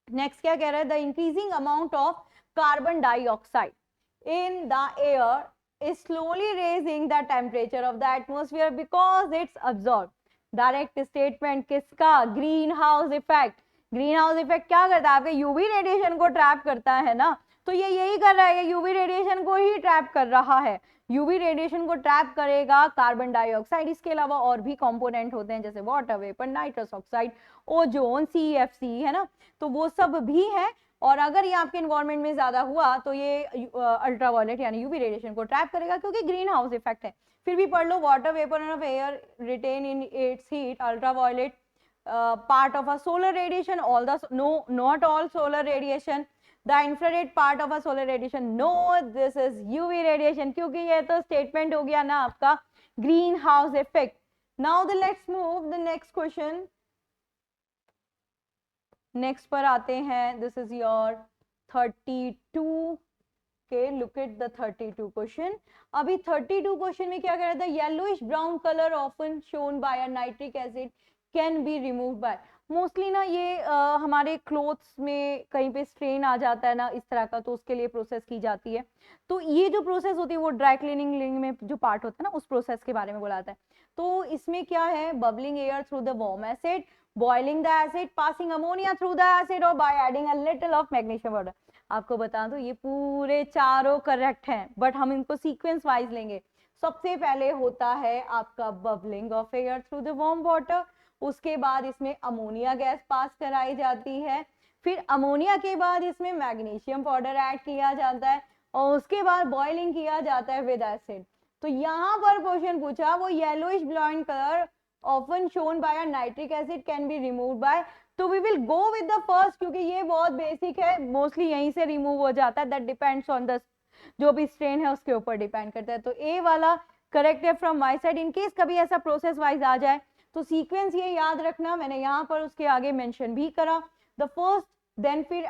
नेक्स्ट क्या कह रहा है, the increasing amount of carbon dioxide in the air is slowly raising the temperature of the atmosphere because it's absorb. Direct statement किसका? Greenhouse effect. Greenhouse effect क्या करता है? आपके यूवी रेडिएशन को ट्रैप करता है ना, तो ये यही कर रहा है, ये यूवी रेडिएशन को ही ट्रैप कर रहा है, यूवी रेडिएशन को ट्रैप करेगा कार्बन डाइऑक्साइड। इसके अलावा और भी कंपोनेंट होते हैं जैसे water vapour, nitrous oxide, ozone, CFC, है ना, तो वो सब भी है। और अगर ये आपके एनवायरमेंट में ज्यादा हुआ तो ये अल्ट्रावायलेट यानी यूवी रेडिएशन को ट्रैप करेगा, क्योंकि ग्रीन हाउस इफेक्ट है। फिर भी पढ़ लो, water vapour of air retain in its heat, ultraviolet part of a solar radiation, all the not all solar radiation, the infrared part of a solar radiation, no, this is UV radiation, क्योंकि ये तो statement हो गया ना आपका green house effect. Now the let's move the next question, next पर आते हैं। दिस इज योर 32 के, लुक एट द 32 क्वेश्चन। अभी 32 क्वेश्चन में क्या कर रहा था, yellowish brown colour often shown by a nitric acid can be remove by, mostly ना ये हमारे क्लोथ्स में कहीं पे स्ट्रेन आ जाता है ना इस तरह का, तो उसके लिए प्रोसेस की जाती है। तो ये जो प्रोसेस होती है वो ड्राई क्लीनिंग में जो पार्ट होता है ना, उस प्रोसेस के बारे में बोला जाता है। तो इसमें क्या है, bubbling air through the warm acid, boiling the acid, passing ammonia through the acid, और by adding a little of magnesium powder. आपको बता दो ये पूरे चारों करेक्ट हैं, बट हम इनको सीक्वेंस वाइज लेंगे। सबसे पहले होता है आपका bubbling of air through the warm water, उसके बाद इसमें अमोनिया गैस पास कराई जाती है, फिर अमोनिया के बाद इसमें मैग्नीशियम पाउडर ऐड किया जाता है, और उसके बाद बॉइलिंग किया जाता है विद एसिड। तो यहाँ पर क्वेश्चन पूछा वो yellowish brown colour often shown by a nitric acid can be removed by, तो we will go with the first, क्योंकि ये बहुत बेसिक है, मोस्टली यहीं से रिमूव हो जाता है, दैट डिपेंड्स ऑन द जो भी स्ट्रेन है उसके ऊपर डिपेंड करता है। तो ए वाला करेक्ट है from my side. In case कभी ऐसा प्रोसेस वाइज आ जाए तो सीक्वेंस ये याद रखना, मैंने यहाँ पर उसके आगे मेंशन भी करा, द फर्स्ट, देन फिर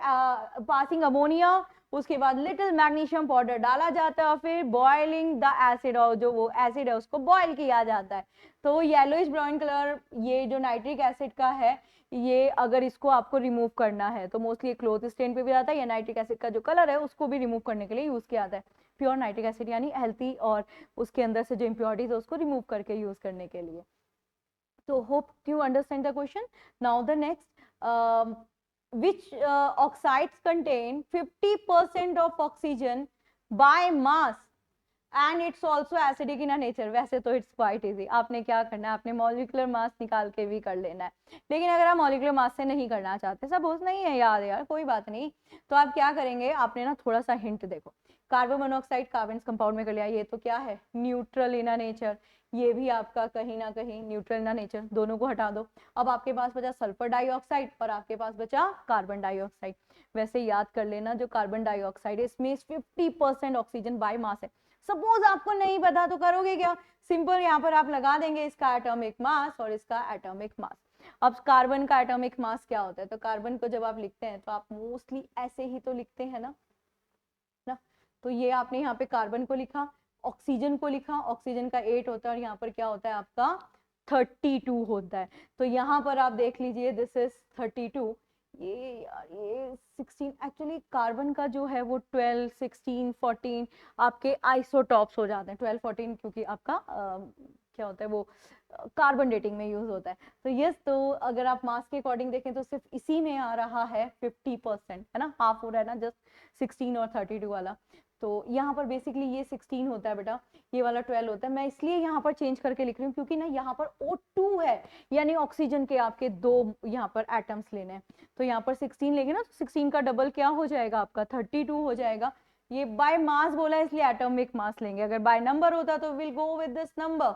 पासिंग अमोनिया, उसके बाद लिटिल मैग्नीशियम पाउडर डाला जाता है, और फिर बॉइलिंग द एसिड, और जो वो एसिड है उसको बॉयल किया जाता है। तो येलोइश ब्राउन कलर ये जो नाइट्रिक एसिड का है, ये अगर इसको आपको रिमूव करना है तो मोस्टली क्लोथ स्टेन पे भी आता है, या नाइट्रिक एसिड का जो कलर है उसको भी रिमूव करने के लिए यूज किया जाता है। प्योर नाइट्रिक एसिड यानी हेल्थी, और उसके अंदर से जो इम्प्योरिटीज है उसको रिमूव करके यूज करने के लिए। So hope you understand the question. Now the next, which oxides contain 50% of oxygen by mass and it's also acidic in a nature? वैसे तो it's quite easy, आपने क्या करना है, आपने मॉलिक्यूलर मास निकाल के भी कर लेना है, लेकिन अगर आप मॉलिक्यूलर मास से नहीं करना चाहते, सपोज नहीं है याद यार, कोई बात नहीं, तो आप क्या करेंगे, आपने ना थोड़ा सा हिंट देखो, कार्बन मोनोऑक्साइड कार्बन कंपाउंड में कर लिया, ये तो क्या है, न्यूट्रल इन नेचर, ये भी आपका कहीं ना कहीं न्यूट्रल इन नेचर, दोनों को हटा दो। अब आपके पास बचा सल्फर डाइऑक्साइड और आपके पास बचा कार्बन डाइऑक्साइड। वैसे याद कर लेना, जो कार्बन डाइऑक्साइड है इसमें 50% ऑक्सीजन बाय मास है। सपोज आपको नहीं पता तो करोगे क्या, सिंपल यहाँ पर आप लगा देंगे इसका एटॉमिक मास और इसका एटॉमिक मास। अब कार्बन का एटॉमिक मास क्या होता है, तो कार्बन को जब आप लिखते हैं तो आप मोस्टली ऐसे ही तो लिखते हैं ना, तो ये आपने यहाँ पे कार्बन को लिखा, ऑक्सीजन को लिखा, ऑक्सीजन का 8 होता है और यहाँ पर क्या होता है आपका 32 होता है। तो यहाँ पर आप देख लीजिए दिस इज 32, ये 16, एक्चुअली कार्बन का जो है वो 12, 16, 14 आपके आइसोटॉप्स हो जाते हैं, 12, 14 क्योंकि आपका क्या होता है वो कार्बन डेटिंग में यूज होता है। तो यस, तो अगर आप मास के अकॉर्डिंग देखें तो सिर्फ इसी में आ रहा है 50%, है ना, हाफ हो रहा है ना, जस्ट 16 और 32 वाला। तो यहाँ पर बेसिकली ये 16 होता है बेटा, ये वाला 12 होता है। मैं इसलिए यहाँ पर चेंज करके लिख रही हूँ क्योंकि ना यहाँ पर O2 है, यानी ऑक्सीजन के आपके 2 यहाँ पर एटम्स लेने हैं। तो यहाँ पर 16 लेंगे ना, तो 16 का डबल क्या हो जाएगा आपका 32 हो जाएगा। ये बाय मास बोला है इसलिए एटॉमिक मास लेंगे, अगर बाय नंबर होता तो will go with this number,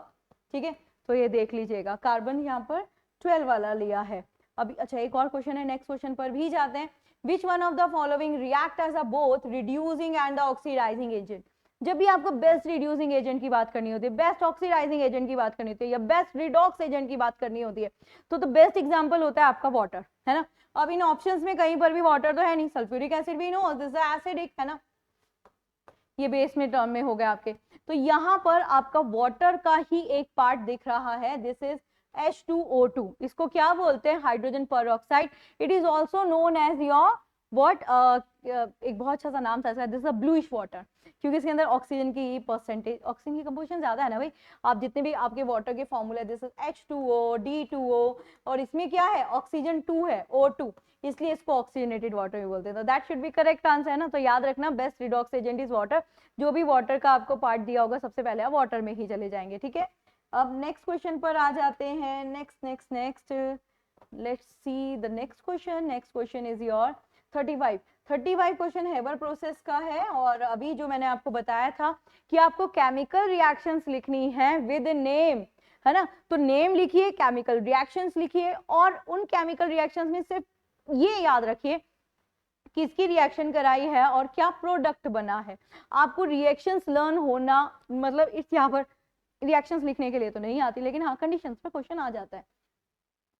ठीक है। तो ये देख लीजिएगा, कार्बन यहाँ पर 12 वाला लिया है। अभी अच्छा एक और क्वेश्चन है, नेक्स्ट क्वेश्चन पर भी जाते हैं। Which one of the following react as a both reducing and the oxidizing agent? जब भी आपको बेस्ट रिड्यूसिंग एजेंट की बात करनी होती है, बेस्ट ऑक्सीडाइजिंग एजेंट की बात करनी होती है, या बेस्ट रिडॉक्स एजेंट की बात करनी होती है, तो बेस्ट एग्जांपल होता है आपका वाटर, है ना। अब इन ऑप्शंस में कहीं पर भी वाटर तो है नहीं, सल्फ्यूरिक एसिड भी नो, दिस इज एसिडिक, है ना, ये बेस में टर्म में हो गया आपके। तो यहाँ पर आपका वाटर का ही एक पार्ट दिख रहा है, दिस इज H2O2, इसको क्या बोलते हैं, hydrogen peroxide. It is also known as your what एक बहुत अच्छा सा नाम था इसका, दिस इज ब्लूइश वाटर, क्योंकि इसके अंदर ऑक्सीजन की परसेंटेज, ऑक्सीजन की कंपोजिशन ज्यादा है ना भाई। आप जितने भी आपके वाटर के formula, this is H2O D2O, और इसमें क्या है, ऑक्सीजन 2 है, O2, इसलिए इसको ऑक्सीजनेटेड वाटर भी बोलते हैं। तो that should be correct answer है ना। तो याद रखना, best redox agent is water. जो भी वाटर का आपको पार्ट दिया होगा सबसे पहले आप वाटर में ही चले जाएंगे, ठीक है। अब नेक्स्ट क्वेश्चन पर आ जाते हैं। Next let's see the next question. Next question is your 35 question Haber process का है। और अभी जो मैंने आपको बताया था कि आपको केमिकल रिएक्शंस लिखनी है विद नेम, है ना। तो नेम लिखिए, केमिकल रिएक्शंस लिखिए, और उन केमिकल रिएक्शंस में सिर्फ ये याद रखिए किसकी रिएक्शन कराई है और क्या प्रोडक्ट बना है। आपको रिएक्शंस लर्न होना, मतलब इस यहाँ पर रिएक्शंस लिखने के लिए तो नहीं आती, लेकिन हाँ कंडीशंस पे क्वेश्चन आ जाता है।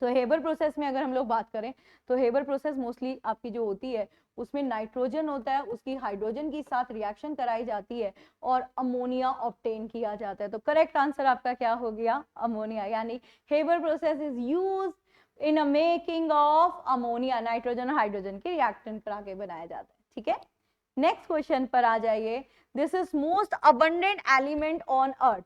तो हेबर प्रोसेस में अगर हम लोग बात करें तो हेबर प्रोसेस मोस्टली आपकी जो होती है उसमें नाइट्रोजन होता है, उसकी हाइड्रोजन के साथ रिएक्शन कराई जाती है और अमोनिया ऑब्टेन किया जाता है। तो करेक्ट आंसर आपका क्या हो गया, अमोनिया। यानी Haber process is use in a making of ammonia, nitrogen और हाइड्रोजन के रिएक्शन करा के बनाया जाता है, ठीक है। नेक्स्ट क्वेश्चन पर आ जाइए। This is most abundant element on earth.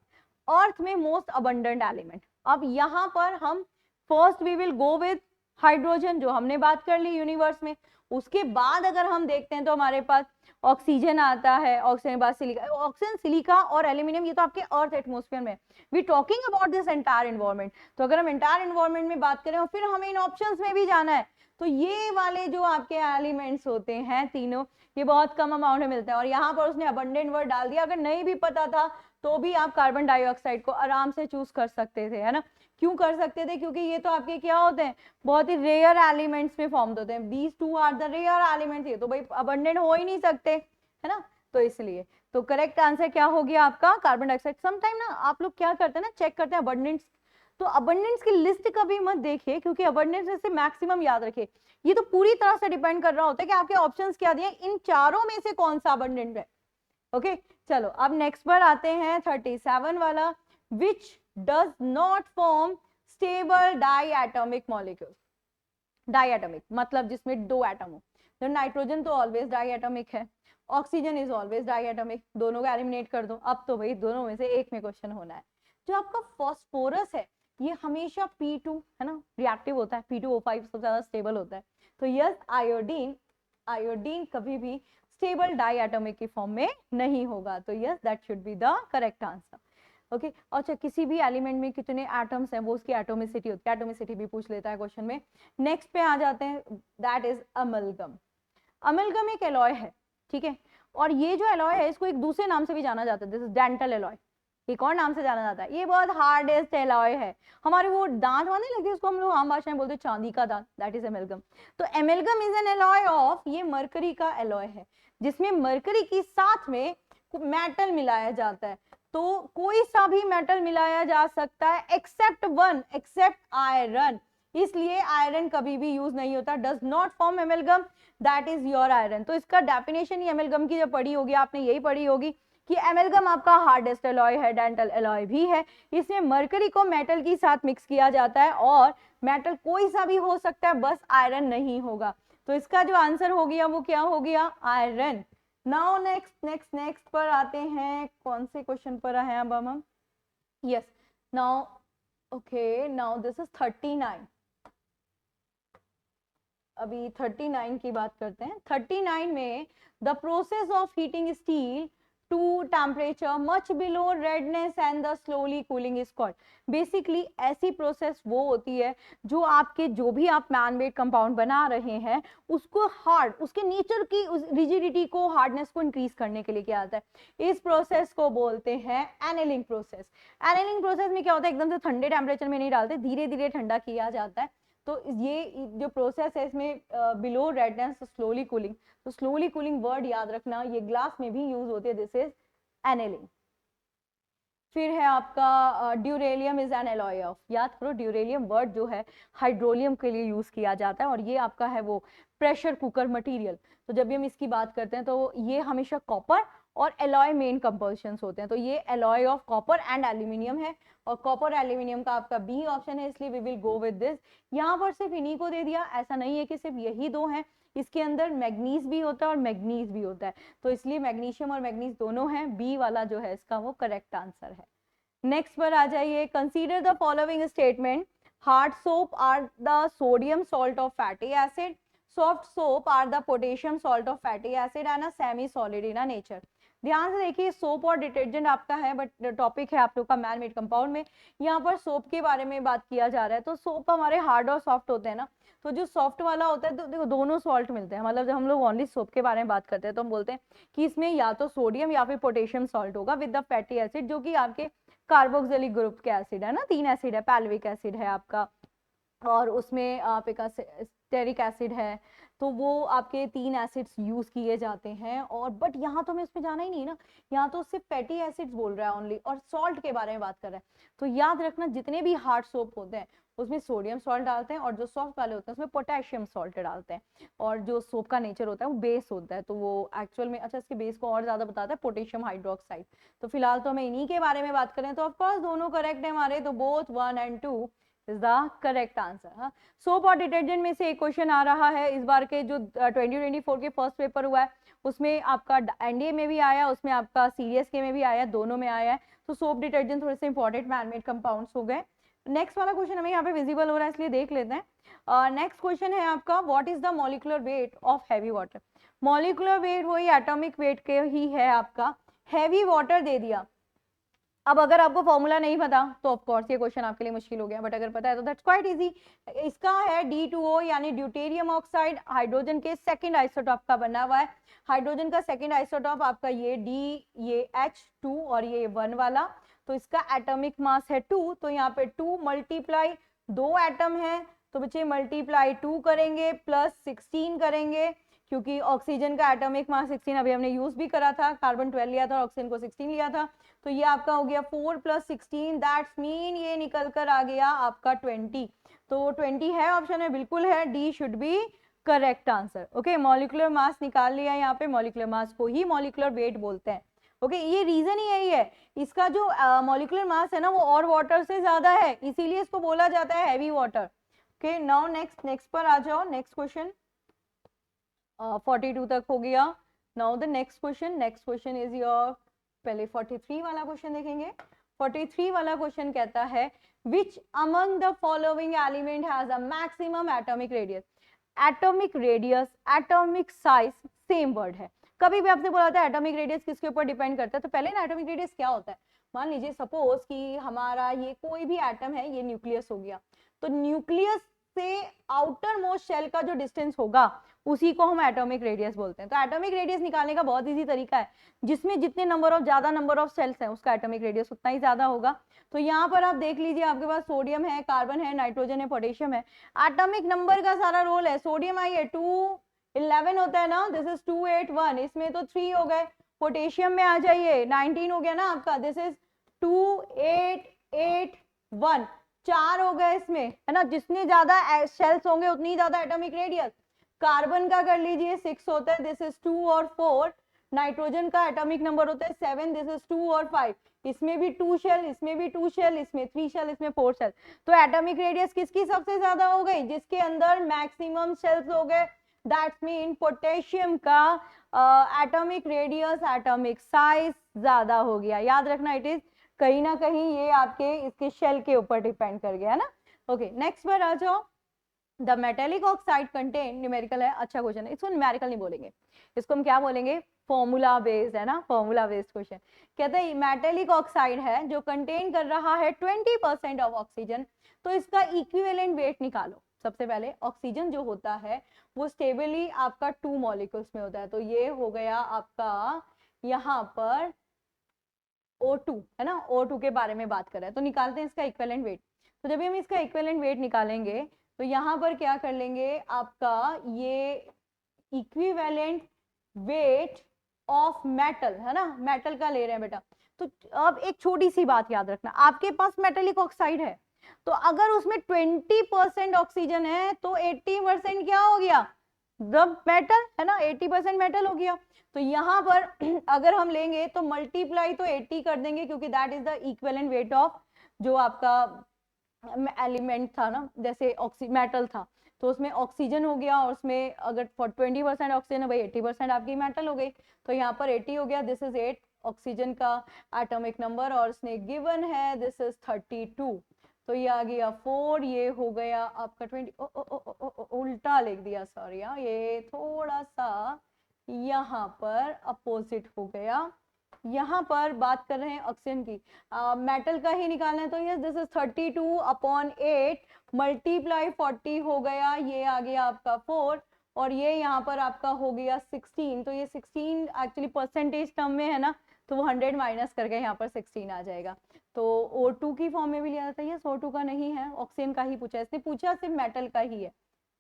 Earth में मोस्ट अबंडेंट एलिमेंट, अब यहाँ पर हम first we will go with hydrogen, जो हमने बात कर ली यूनिवर्स में। उसके बाद अगर हम देखते हैं तो हमारे पास ऑक्सीजन आता है, ऑक्सीजन के बाद सिलिका, ऑक्सीजन सिलिका और एल्यूमिनियम, ये तो आपके अर्थ एटमॉस्फेयर में। We talking about this entire environment. तो अगर हम एंटायर एनवायरनमेंट में बात करें और फिर हमें इन ऑप्शंस में भी जाना है, तो ये वाले जो आपके एलिमेंट्स होते हैं तीनों, ये बहुत कम अमाउंट में मिलते हैं। और यहाँ पर उसने अबंडेंट वर्ड डाल दिया, अगर नहीं भी पता था तो भी आप कार्बन डाइऑक्साइड को आराम से चूज कर सकते थे, है ना। क्यों कर सकते थे, क्योंकि ये तो आपके क्या होते हैं, बहुत ही रेयर एलिमेंट्स में फॉर्म होते हैं। These two are the rare elements, ये तो भाई अबंडेंट हो ही नहीं सकते, है ना। तो इसलिए तो करेक्ट आंसर क्या हो गया आपका, कार्बन डाइऑक्साइड। समटाइम ना आप लोग क्या करते हैं ना, चेक करते हैं अबंडेंस, तो अबंडेंस की लिस्ट कभी मत देखिए, क्योंकि अबंडेंस से मैक्सिमम याद रखिए, ये तो पूरी तरह से डिपेंड कर रहा होता है कि आपके ऑप्शंस क्या दिए, इन चारों में से कौन सा अबंडेंट है। ओके चलो अब नेक्स्ट पर आते हैं 37 वाला, which does not form stable diatomic molecule. Diatomic मतलब जिसमें दो एटम हो। तो नाइट्रोजन तो ऑलवेज डाइएटॉमिक है, ऑक्सीजन इज ऑलवेज डाइएटॉमिक, दोनों को एलिमिनेट कर दो। अब तो भाई दोनों में से एक में क्वेश्चन होना है। जो आपका फॉस्फोरस है ये हमेशा P2 है ना, रिएक्टिव होता है, P2O5 सबसे ज्यादा स्टेबल होता है। तो यस आयोडीन, आयोडीन कभी भी स्टेबल डाइएटॉमिक की फॉर्म में नहीं होगा। तो yes that should be the correct answer. Okay अच्छा, किसी भी एलिमेंट में कितने एटम्स हैं वो उसकी एटोमिसिटी होती है, एटोमिसिटी भी पूछ लेता है क्वेश्चन में। नेक्स्ट पे आ जाते हैं, दैट इज अमलगम। अमलगम एक एलॉय है, ठीक है। और ये जो एलॉय है इसको एक दूसरे नाम से भी जाना जाता है, दिस इज डेंटल एलॉय, एक और नाम से जाना जाता है। ये बहुत हार्डेस्ट एलॉय है, हमारे वो दांत वाने लगे उसको हम लोग आम भाषा में बोलते हैं चांदी का दांत, दैट इज एमलगम। तो amalgam is an alloy of, ये मरकरी का एलॉय है जिसमें मरकरी की साथ में मेटल मिलाया जाता है। तो कोई सा भी मेटल मिलाया जा सकता है एक्सेप्ट वन, एक्सेप्ट आयरन, इसलिए आयरन कभी भी यूज नहीं होता, does not form amalgam, that is your iron. तो इसका डेफिनेशन ही एमलगम की जब पढ़ी होगी आपने यही पढ़ी होगी कि एमलगम आपका हार्डेस्ट एलॉय है, डेंटल एलॉय भी है। इसमें मरकरी को मेटल के साथ मिक्स किया जाता है और मेटल कोई सा भी हो सकता है, बस आयरन नहीं होगा। तो इसका जो आंसर हो गया वो क्या हो गया, आयरन। नाउ नेक्स्ट पर आते हैं, कौन से क्वेश्चन पर हैं अब हम, yes now okay now this is 39। अभी 39 की बात करते हैं। 39 में the process of heating steel to temperature much below redness and the slowly cooling is called. Basically ऐसी प्रोसेस वो होती है जो आपके जो भी आप मैन मेड कंपाउंड बना रहे हैं उसको हार्ड, उसके नेचर की उस रिजिडिटी को, हार्डनेस को इंक्रीज करने के लिए किया जाता है। इस प्रोसेस को बोलते हैं एनेलिंग प्रोसेस। एनेलिंग प्रोसेस में क्या होता है, एकदम से ठंडे टेम्परेचर में नहीं डालते, धीरे धीरे ठंडा किया जाता है। तो ये जो प्रोसेस है इसमें बिलो रेडनेस स्लोली कूलिंग, तो स्लोली कूलिंग वर्ड याद रखना, ये ग्लास में भी यूज होती है, दिस इज एनेलिंग। फिर है आपका ड्यूरेलियम इज एन एलॉय ऑफ, याद करो ड्यूरेलियम वर्ड जो है हाइड्रोलियम के लिए यूज किया जाता है और ये आपका है वो प्रेशर कुकर मटेरियल। तो जब भी हम इसकी बात करते हैं तो ये हमेशा कॉपर और एलॉय मेन कंपोजिशंस होते हैं। तो ये alloy of copper and aluminium है और कॉपर एल्यूमिनियम का आपका बी ऑप्शन है, इसलिए we will go with this. यहाँ पर सिर्फ इन्हीं को दे दिया, ऐसा नहीं है कि सिर्फ यही दो हैं, इसके अंदर मैग्नीज भी होता है और मैग्नीज भी होता है, तो इसलिए मैग्नीशियम और मैग्नीज दोनों हैं, बी वाला जो है इसका वो करेक्ट आंसर है। नेक्स्ट पर आ जाइए, consider the following statement, hard soap are the sodium salt of fatty acid, soft soap are the potassium salt of fatty acid and a semi solid in nature. ध्यान से देखिए, soap और detergent आपका है, but topic है आप लोग का मैन मेड कंपाउंड में, यहाँ पर सोप के बारे में बात किया जा रहा है। तो सोप हमारे हार्ड और सॉफ्ट होते हैं ना, तो जो सॉफ्ट वाला होता है, तो देखो दोनों सॉल्ट मिलते हैं, मतलब जब हम लोग ओनली सोप के बारे में बात करते हैं तो हम बोलते हैं कि इसमें या तो सोडियम या फिर पोटेशियम सॉल्ट होगा विद द फैटी एसिड, जो कि आपके कार्बोक्सिलिक ग्रुप के एसिड है ना, 3 एसिड है, पैल्विक एसिड है आपका, और उसमें आप एक स्टेरिक एसिड है, तो वो आपके 3 एसिड्स यूज किए जाते हैं। और बट यहाँ तो हमें उसमें जाना ही नहीं ना, यहाँ तो सिर्फ फैटी एसिड्स बोल रहा है ओनली, और सॉल्ट के बारे में बात कर रहा है। तो याद रखना, जितने भी हार्ड सोप होते हैं उसमें सोडियम सॉल्ट डालते हैं, और जो सॉफ्ट वाले होते हैं उसमें पोटेशियम सॉल्ट डालते हैं। और जो सोप का नेचर होता है वो बेस होता है, तो वो एक्चुअल में अच्छा इसके बेस को और ज्यादा बताता है पोटेशियम हाइड्रोक्साइड। तो फिलहाल तो हमें इन्हीं के बारे में बात करें, तो ऑफकोर्स दोनों करेक्ट है हमारे, तो both 1 and 2 is the correct answer. Soap और डिटर्जेंट में से एक क्वेश्चन आ रहा है इस बार के जो 2024 के फर्स्ट पेपर हुआ है, उसमें आपका एनडीए में भी आया, उसमें आपका सीरियस के में भी आया, दोनों में आया है। तो सोप डिटर्जेंट थोड़े से इंपॉर्टेंट मैनमेड कंपाउंड्स हो गए। नेक्स्ट वाला क्वेश्चन हमें यहाँ पे विजिबल हो रहा है, इसलिए देख लेते हैं। नेक्स्ट क्वेश्चन है आपका, what is the molecular weight of heavy water. Molecular weight वही एटॉमिक वेट के ही है आपका, हैवी वाटर दे दिया। अब अगर आपको फॉर्मूला नहीं पता तो ऑफ कोर्स ये क्वेश्चन आपके लिए मुश्किल हो गया, बट अगर पता है तो दैट्स क्वाइट इजी। इसका है D2O यानी ड्यूटेरियम ऑक्साइड, हाइड्रोजन के सेकंड आइसोटॉप का बना हुआ है। हाइड्रोजन का सेकंड आइसोटॉप आपका ये D, ये H2 और ये 1 वाला, तो इसका एटॉमिक मास है 2, तो यहाँ पे 2 मल्टीप्लाई 2 एटम है, तो बच्चे मल्टीप्लाई 2 करेंगे प्लस 16 करेंगे, क्योंकि ऑक्सीजन का एटॉमिक मास 16 अभी हमने यूज भी करा था, कार्बन 12 लिया था और ऑक्सीजन को 16 लिया था, तो ये आपका हो गया 4 + 16, दैट्स मीन ये निकल कर आ गया आपका 20। तो 20 है ऑप्शन में, बिल्कुल है, D should be correct answer. Okay, molecular mass निकाल लिया यहाँ पे, मॉलिक्यूलर मास को ही मॉलिक्यूलर वेट बोलते हैं। ओके, ये रीजन ही यही है, इसका जो मॉलिक्यूलर मास है ना वो और वाटर से ज्यादा है, इसीलिए इसको बोला जाता है heavy water. Okay, now next पर आ जाओ, नेक्स्ट क्वेश्चन 42 तक हो गया। Now the next question is your, पहले 43 वाला क्वेश्चन देखेंगे। 43 वाला क्वेश्चन कहता है, which among the following element has a maximum atomic radius। Atomic radius, atomic size same word है। कभी भी आपसे बोला था एटॉमिक रेडियस किसके ऊपर डिपेंड करता है, तो पहले ना एटॉमिक रेडियस क्या होता है, मान लीजिए सपोज कि हमारा ये कोई भी एटम है, ये न्यूक्लियस हो गया, तो न्यूक्लियस से आउटर मोस्ट शेल का जो डिस्टेंस होगा उसी को हम एटॉमिक रेडियस बोलते हैं। तो एटॉमिक रेडियस निकालने का बहुत इजी तरीका है, जिसमें जितने ज्यादा नंबर ऑफ सेल्स हैं उसका एटॉमिक रेडियस उतना ही ज्यादा होगा। तो यहाँ पर आप देख लीजिए, आपके पास सोडियम है, कार्बन है, नाइट्रोजन है, पोटेशियम है, एटॉमिक नंबर का सारा रोल है। सोडियम आई है 211 होता है ना, दिस इज 281, इसमें तो 3 हो गए। पोटेशियम में आ जाइए, 19 हो गया ना आपका, दिस इज 2881, 4 हो गए इसमें, है ना, जितने ज्यादा शेल्स होंगे उतनी ज्यादा एटॉमिक रेडियस। कार्बन का कर लीजिए 6 होता है, दिस इज 2 और 4। नाइट्रोजन का एटॉमिक नंबर होता है 7, दिस इज 2 और 5। इसमें भी 2 शेल, इसमें भी 2 शेल, इसमें 3 शेल, इसमें 4 शेल। तो एटॉमिक रेडियस किसकी सबसे ज्यादा हो गई, जिसके अंदर मैक्सिमम शेल्स हो गए, दैट्स मीन पोटेशियम का एटॉमिक रेडियस, एटॉमिक साइज ज्यादा हो गया। याद रखना, इट इज कहीं ना कहीं ये आपके इसके शेल के ऊपर डिपेंड कर गया ना। ओके, नेक्स्ट पर आ जाओ, the metallic oxide contain, numerical है, अच्छा क्वेश्चन है, इसको न्यूमेरिकल नहीं बोलेंगे, इसको हम क्या बोलेंगे, फॉर्मूला बेस्ड है ना, फॉर्मूला बेस्ड क्वेश्चन। कहते हैं मेटेलिक ऑक्साइड है जो कंटेन कर रहा है 20% ऑफ ऑक्सीजन, तो इसका इक्विवेलेंट वेट निकालो। सबसे पहले ऑक्सीजन जो होता है वो स्टेबली आपका 2 मॉलिक्यूल्स में होता है, तो ये हो गया आपका यहाँ पर O2 है ना, O2 के बारे में बात कर रहे हैं, तो निकालते हैं इसका इक्विवेलेंट वेट। तो जब हम इसका इक्विवेलेंट वेट निकालेंगे तो यहाँ पर क्या कर लेंगे, आपका ये इक्विवेलेंट वेट ऑफ मेटल है ना, मेटल का ले रहे हैं बेटा। तो अब एक छोटी सी बात याद रखना, आपके पास मेटेलिक ऑक्साइड है, तो अगर उसमें 20% ऑक्सीजन है तो 80% क्या हो गया, द मेटल है ना, 80% मेटल हो गया। तो यहाँ पर अगर हम लेंगे तो मल्टीप्लाई तो 80 कर देंगे, क्योंकि that is the equivalent weight of जो आपका एलिमेंट था ना, जैसे मेटल था तो उसमें ऑक्सीजन हो गया, और उसमें अगर 20% ऑक्सीजन है भाई 80% आपकी मेटल हो गई, तो यहाँ पर 80 हो गया। दिस इज 8 ऑक्सीजन का एटॉमिक नंबर, और उसने गिवन है दिस इज 32, तो ये आ गया 4, ये हो गया आपका 20। उल्टा लिख दिया, सॉरी यार, ये थोड़ा सा यहाँ पर अपोजिट हो गया। यहाँ पर बात कर रहे हैं ऑक्सीजन की, मेटल का ही निकालना है, तो यस दिस इज 32/8 मल्टीप्लाई 40 हो गया, ये आ गया आपका 4, और ये यहाँ पर आपका हो गया 16, तो ये 16 एक्चुअली परसेंटेज टर्म में है ना, तो वो 100 माइनस करके यहाँ पर 16 आ जाएगा। तो O2 की फॉर्म में भी लिया जाता है, यस O2 का नहीं है, ऑक्सीजन का ही पूछा है, इसने पूछा सिर्फ मेटल का ही है,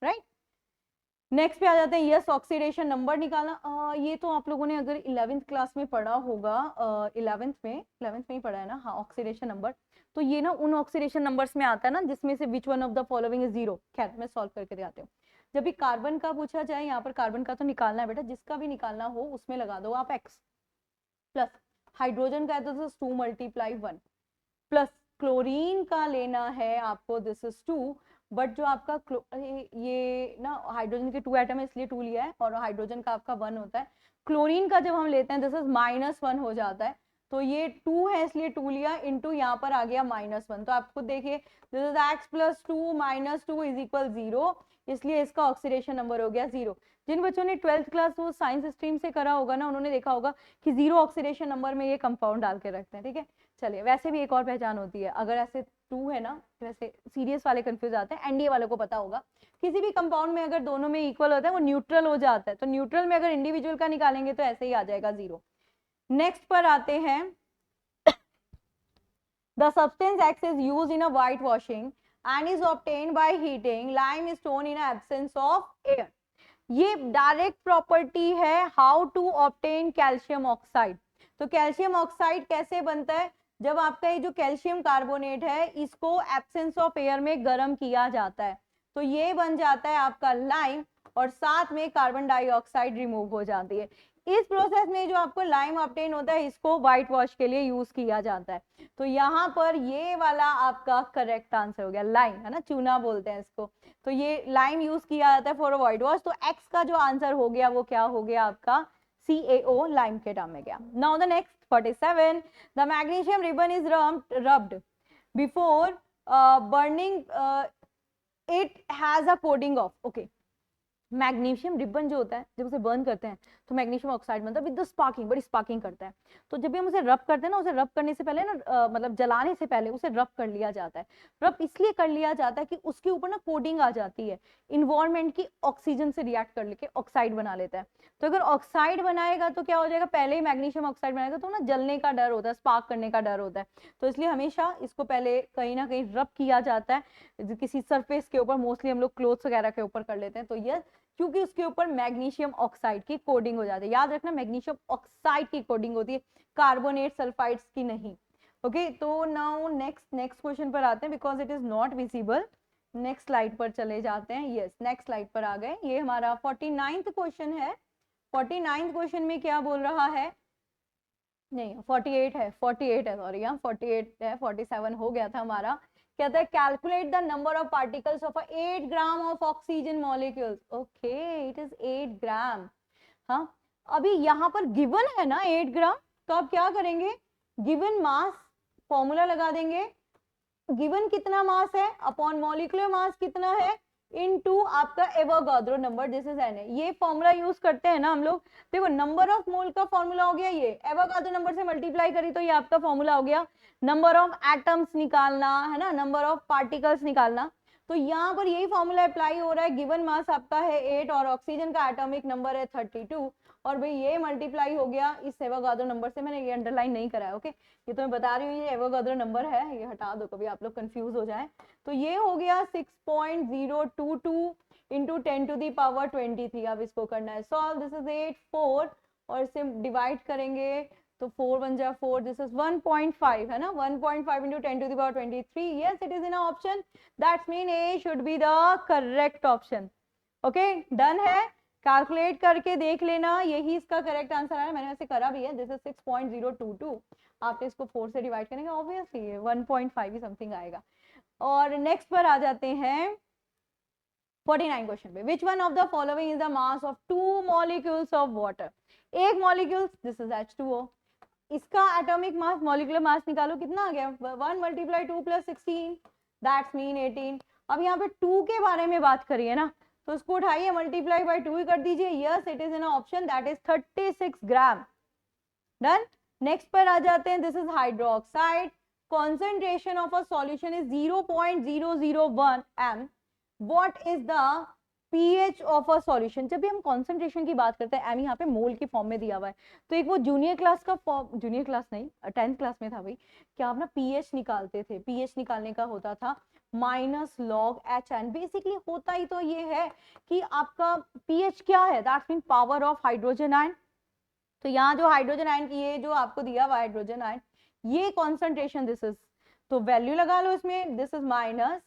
राइट। नेक्स्ट पे आ जाते हैं, यस ऑक्सीडेशन नंबर निकालना। ये तो आप लोगों ने अगर 11th क्लास में पढ़ा होगा, 11th में ही पढ़ा है ना, हाँ ऑक्सीडेशन नंबर। तो ये ना उन ऑक्सीडेशन नंबर्स में आता है ना जिसमें से विच one of the following is 0। खैर मैं सॉल्व करके दिखाती हूँ। जब भी कार्बन का पूछा जाए, यहाँ पर कार्बन का तो निकालना है बेटा, जिसका भी निकालना हो उसमें लगा दो आप x, प्लस हाइड्रोजन का है तो 2 × 1, प्लस क्लोरीन का लेना है आपको, दिस इज 2, बट जो आपका ये ना हाइड्रोजन के 2 एटम है इसलिए 2 लिया है, और हाइड्रोजन का आपका 1 होता है। क्लोरीन का जब हम लेते हैं दिस इज -1 हो जाता है, तो ये 2 है इसलिए 2 लिया, इंटू यहाँ पर आ गया -1, तो आपको देखिए दिस इज x + 2 - 2 = 0, इसलिए इसका ऑक्सीडेशन नंबर हो गया 0। जिन बच्चों ने 12th क्लास वो साइंस स्ट्रीम से करा होगा ना, उन्होंने देखा होगा कि 0 ऑक्सीडेशन नंबर में ये कंपाउंड डाल के रखते हैं, ठीक है। चलिए, वैसे भी एक और पहचान होती है, अगर ऐसे 2 है ना, वैसे सीरियस वाले कंफ्यूज आते हैं, एनडीए वालों को पता होगा, किसी भी कंपाउंड में अगर दोनों में इक्वल होता है वो न्यूट्रल हो जाता है, तो न्यूट्रल में अगर इंडिविजुअल का निकालेंगे तो ऐसे ही आ जाएगा 0। नेक्स्ट पर आते हैं, the substance X is used in a white washing and is obtained by heating limestone in absence of air। ये डायरेक्ट प्रॉपर्टी है how to obtain calcium oxide. तो कैल्शियम ऑक्साइड कैसे बनता है, जब आपका ये जो कैल्शियम कार्बोनेट है इसको एब्सेंस ऑफ एयर में गर्म किया जाता है, तो ये बन जाता है आपका लाइम, और साथ में कार्बन डाइऑक्साइड रिमूव हो जाती है। इस प्रोसेस में जो आपको लाइम ऑब्टेन होता है इसको व्हाइट वॉश के लिए यूज किया जाता है, तो यहाँ पर ये वाला आपका करेक्ट आंसर हो गया, लाइम है ना, चूना बोलते हैं इसको, तो ये लाइम यूज किया जाता है फॉर व्हाइट वॉश। तो एक्स का जो आंसर हो गया वो क्या हो गया आपका, CaO, लाइम के टर्म में गया। Now the next 47, the magnesium ribbon is rubbed before burning, it has a coating of, okay. Magnesium ribbon जो होता है जब उसे बर्न करते हैं तो मैग्नीशियम ऑक्साइड बनता है विद द स्पार्किंग, बड़ी स्पार्किंग करता है। तो जब भी हम उसे रब करते हैं ना, उसे रब करने से पहले ना मतलब जलाने से पहले उसे रब कर लिया जाता है। रब इसलिए कर लिया जाता है कि उसके ऊपर ना कोटिंग आ जाती है, इन्वायरमेंट की ऑक्सीजन से रिएक्ट कर लेके ऑक्साइड बना लेता है। तो अगर ऑक्साइड बनाएगा तो क्या हो जाएगा, पहले ही मैग्नीशियम ऑक्साइड बनाएगा तो ना जलने का डर होता है, स्पार्क करने का डर होता है, तो इसलिए हमेशा इसको पहले कहीं ना कहीं रब किया जाता है किसी सरफेस के ऊपर, मोस्टली हम लोग क्लोथ्स वगैरह के ऊपर कर लेते हैं, तो ये क्योंकि उसके ऊपर मैग्नीशियम ऑक्साइड की कोडिंग हो जाती है। याद रखना मैग्नीशियम ऑक्साइड की कोडिंग होती है, कार्बोनेट सल्फाइड्स की नहीं। ओके, तो नाउ नेक्स्ट क्वेश्चन पर आते हैं, because it is not visible. Next slide पर चले जाते हैं, यस नेक्स्ट स्लाइड पर आ गए। ये हमारा 49th क्वेश्चन है। 49th क्वेश्चन में क्या बोल रहा है, नहीं 48 है, 48 है, सॉरी, 48 है, 47 हो गया था हमारा। कहता है calculate the number of particles of 8 gram of oxygen molecules. Okay, it is 8 ग्राम। हाँ, अभी यहाँ पर गिवन है ना 8 ग्राम, तो आप क्या करेंगे, गिवन मास फॉर्मूला लगा देंगे, गिवन कितना मास है अपॉन मॉलिक्यूलर मास कितना है इनटू आपका Avogadro number, this is an. ये फॉर्मूला यूज करते हैं ना हम लोग। देखो नंबर ऑफ मोल का फॉर्मूला हो गया ये, एवोगाड्रो नंबर से मल्टीप्लाई करी तो ये आपका फॉर्मूला हो गया नंबर ऑफ एटम्स निकालना, है ना, नंबर ऑफ पार्टिकल्स निकालना। तो यहाँ पर यही फॉर्मूला अप्लाई हो रहा है, गिवन मास आपका है 8 और ऑक्सीजन का एटॉमिक नंबर है 32, और भाई ये मल्टीप्लाई हो गया इस एवोगाड्रो नंबर से। मैंने ये अंडरलाइन नहीं करा है, ओके, ये तो मैं बता रही हूँ, ये एवोगाड्रो नंबर है, ये हटा दो कभी आप लोग कंफ्यूज हो जाए। तो ये हो गया 6.022 इंटू 10⁻23। अब इसको करना है सॉल्व, दिस इज 8 4, और इसे डिवाइड करेंगे तो 4 बन जाए 4, दिस इज 1.5 है ना, 1.5 into 10⁻23। Yes it is in option, that's mean A should be the correct option. Okay, done है। कैलकुलेट करके देख लेना, यही इसका करेक्ट आंसर है। मैंने वैसे करा भी है, दिस इज 6.022। आपने इसको 4 से डिवाइड करेंगे ऑब्वियसली 1.5 ही समथिंग आएगा। और नेक्स्ट पर आ जाते हैं 49 क्वेश्चन पे। विच one of the following is the mass of 2 molecules of water. एक मॉलिक्यूल, दिस इज H2O, इसका एटॉमिक मास, मॉलिक्यूलर मास निकालो, कितना आ गया 1 × 2 + 16, दैट्स मीन 18। अब यहाँ पे 2 के बारे में बात करिए ना, तो उसको उठाइए मल्टीप्लाई बाय 2 ही कर दीजिए। Yes, it is in option, that is 36 gram. Done. Next पर आ जाते हैं, this is hydroxide, concentration of a solution is 0.001 m. What is the pH of a solution? जब भी हम concentration की बात करते हैं, m यहाँ पे मोल के फॉर्म में दिया हुआ है, तो एक वो जूनियर क्लास का फॉर्म, जूनियर क्लास नहीं 10th क्लास में था भाई, क्या आप ना pH निकालते थे, pH निकालने का होता था -log HN। बेसिकली होता ही तो ये है कि आपका pH क्या है, that mean power of hydrogen ion. तो यहाँ जो हाइड्रोजन आयन की, ये जो आपको दिया हुआ हाइड्रोजन आयन, ये कॉन्सेंट्रेशन, दिस इज, तो वैल्यू लगा लो इसमें, दिस इज माइनस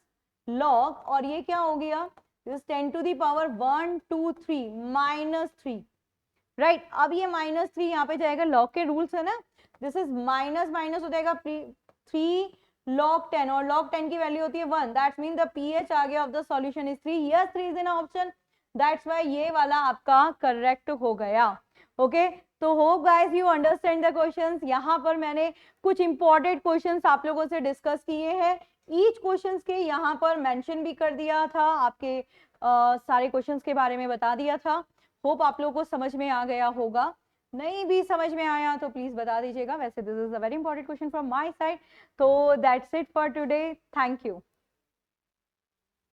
लॉग, और ये क्या हो गया, this 10 to the power 1 2 3 -3, right. अब ये -3 यहाँ पे जाएगा, लॉग के रूल्स है ना, दिस इज माइनस माइनस हो जाएगा 3 log 10, और log 10 की वैल्यू होती है 1, दैट्स मीन द pH आ गया of the solution is 3। Yes, 3 is in option, that's why ये वाला आपका करेक्ट हो गया। ओके, तो hope guys you understand the questions. यहाँ पर मैंने कुछ इंपॉर्टेंट क्वेश्चंस आप लोगों से डिस्कस किए हैं, ईच क्वेश्चंस के यहाँ पर मेंशन भी कर दिया था, आपके सारे क्वेश्चंस के बारे में बता दिया था। होप आप लोगों को समझ में आ गया होगा, नहीं भी समझ में आया तो प्लीज बता दीजिएगा। वैसे this is a very important question from my side. तो that's it for today, thank you.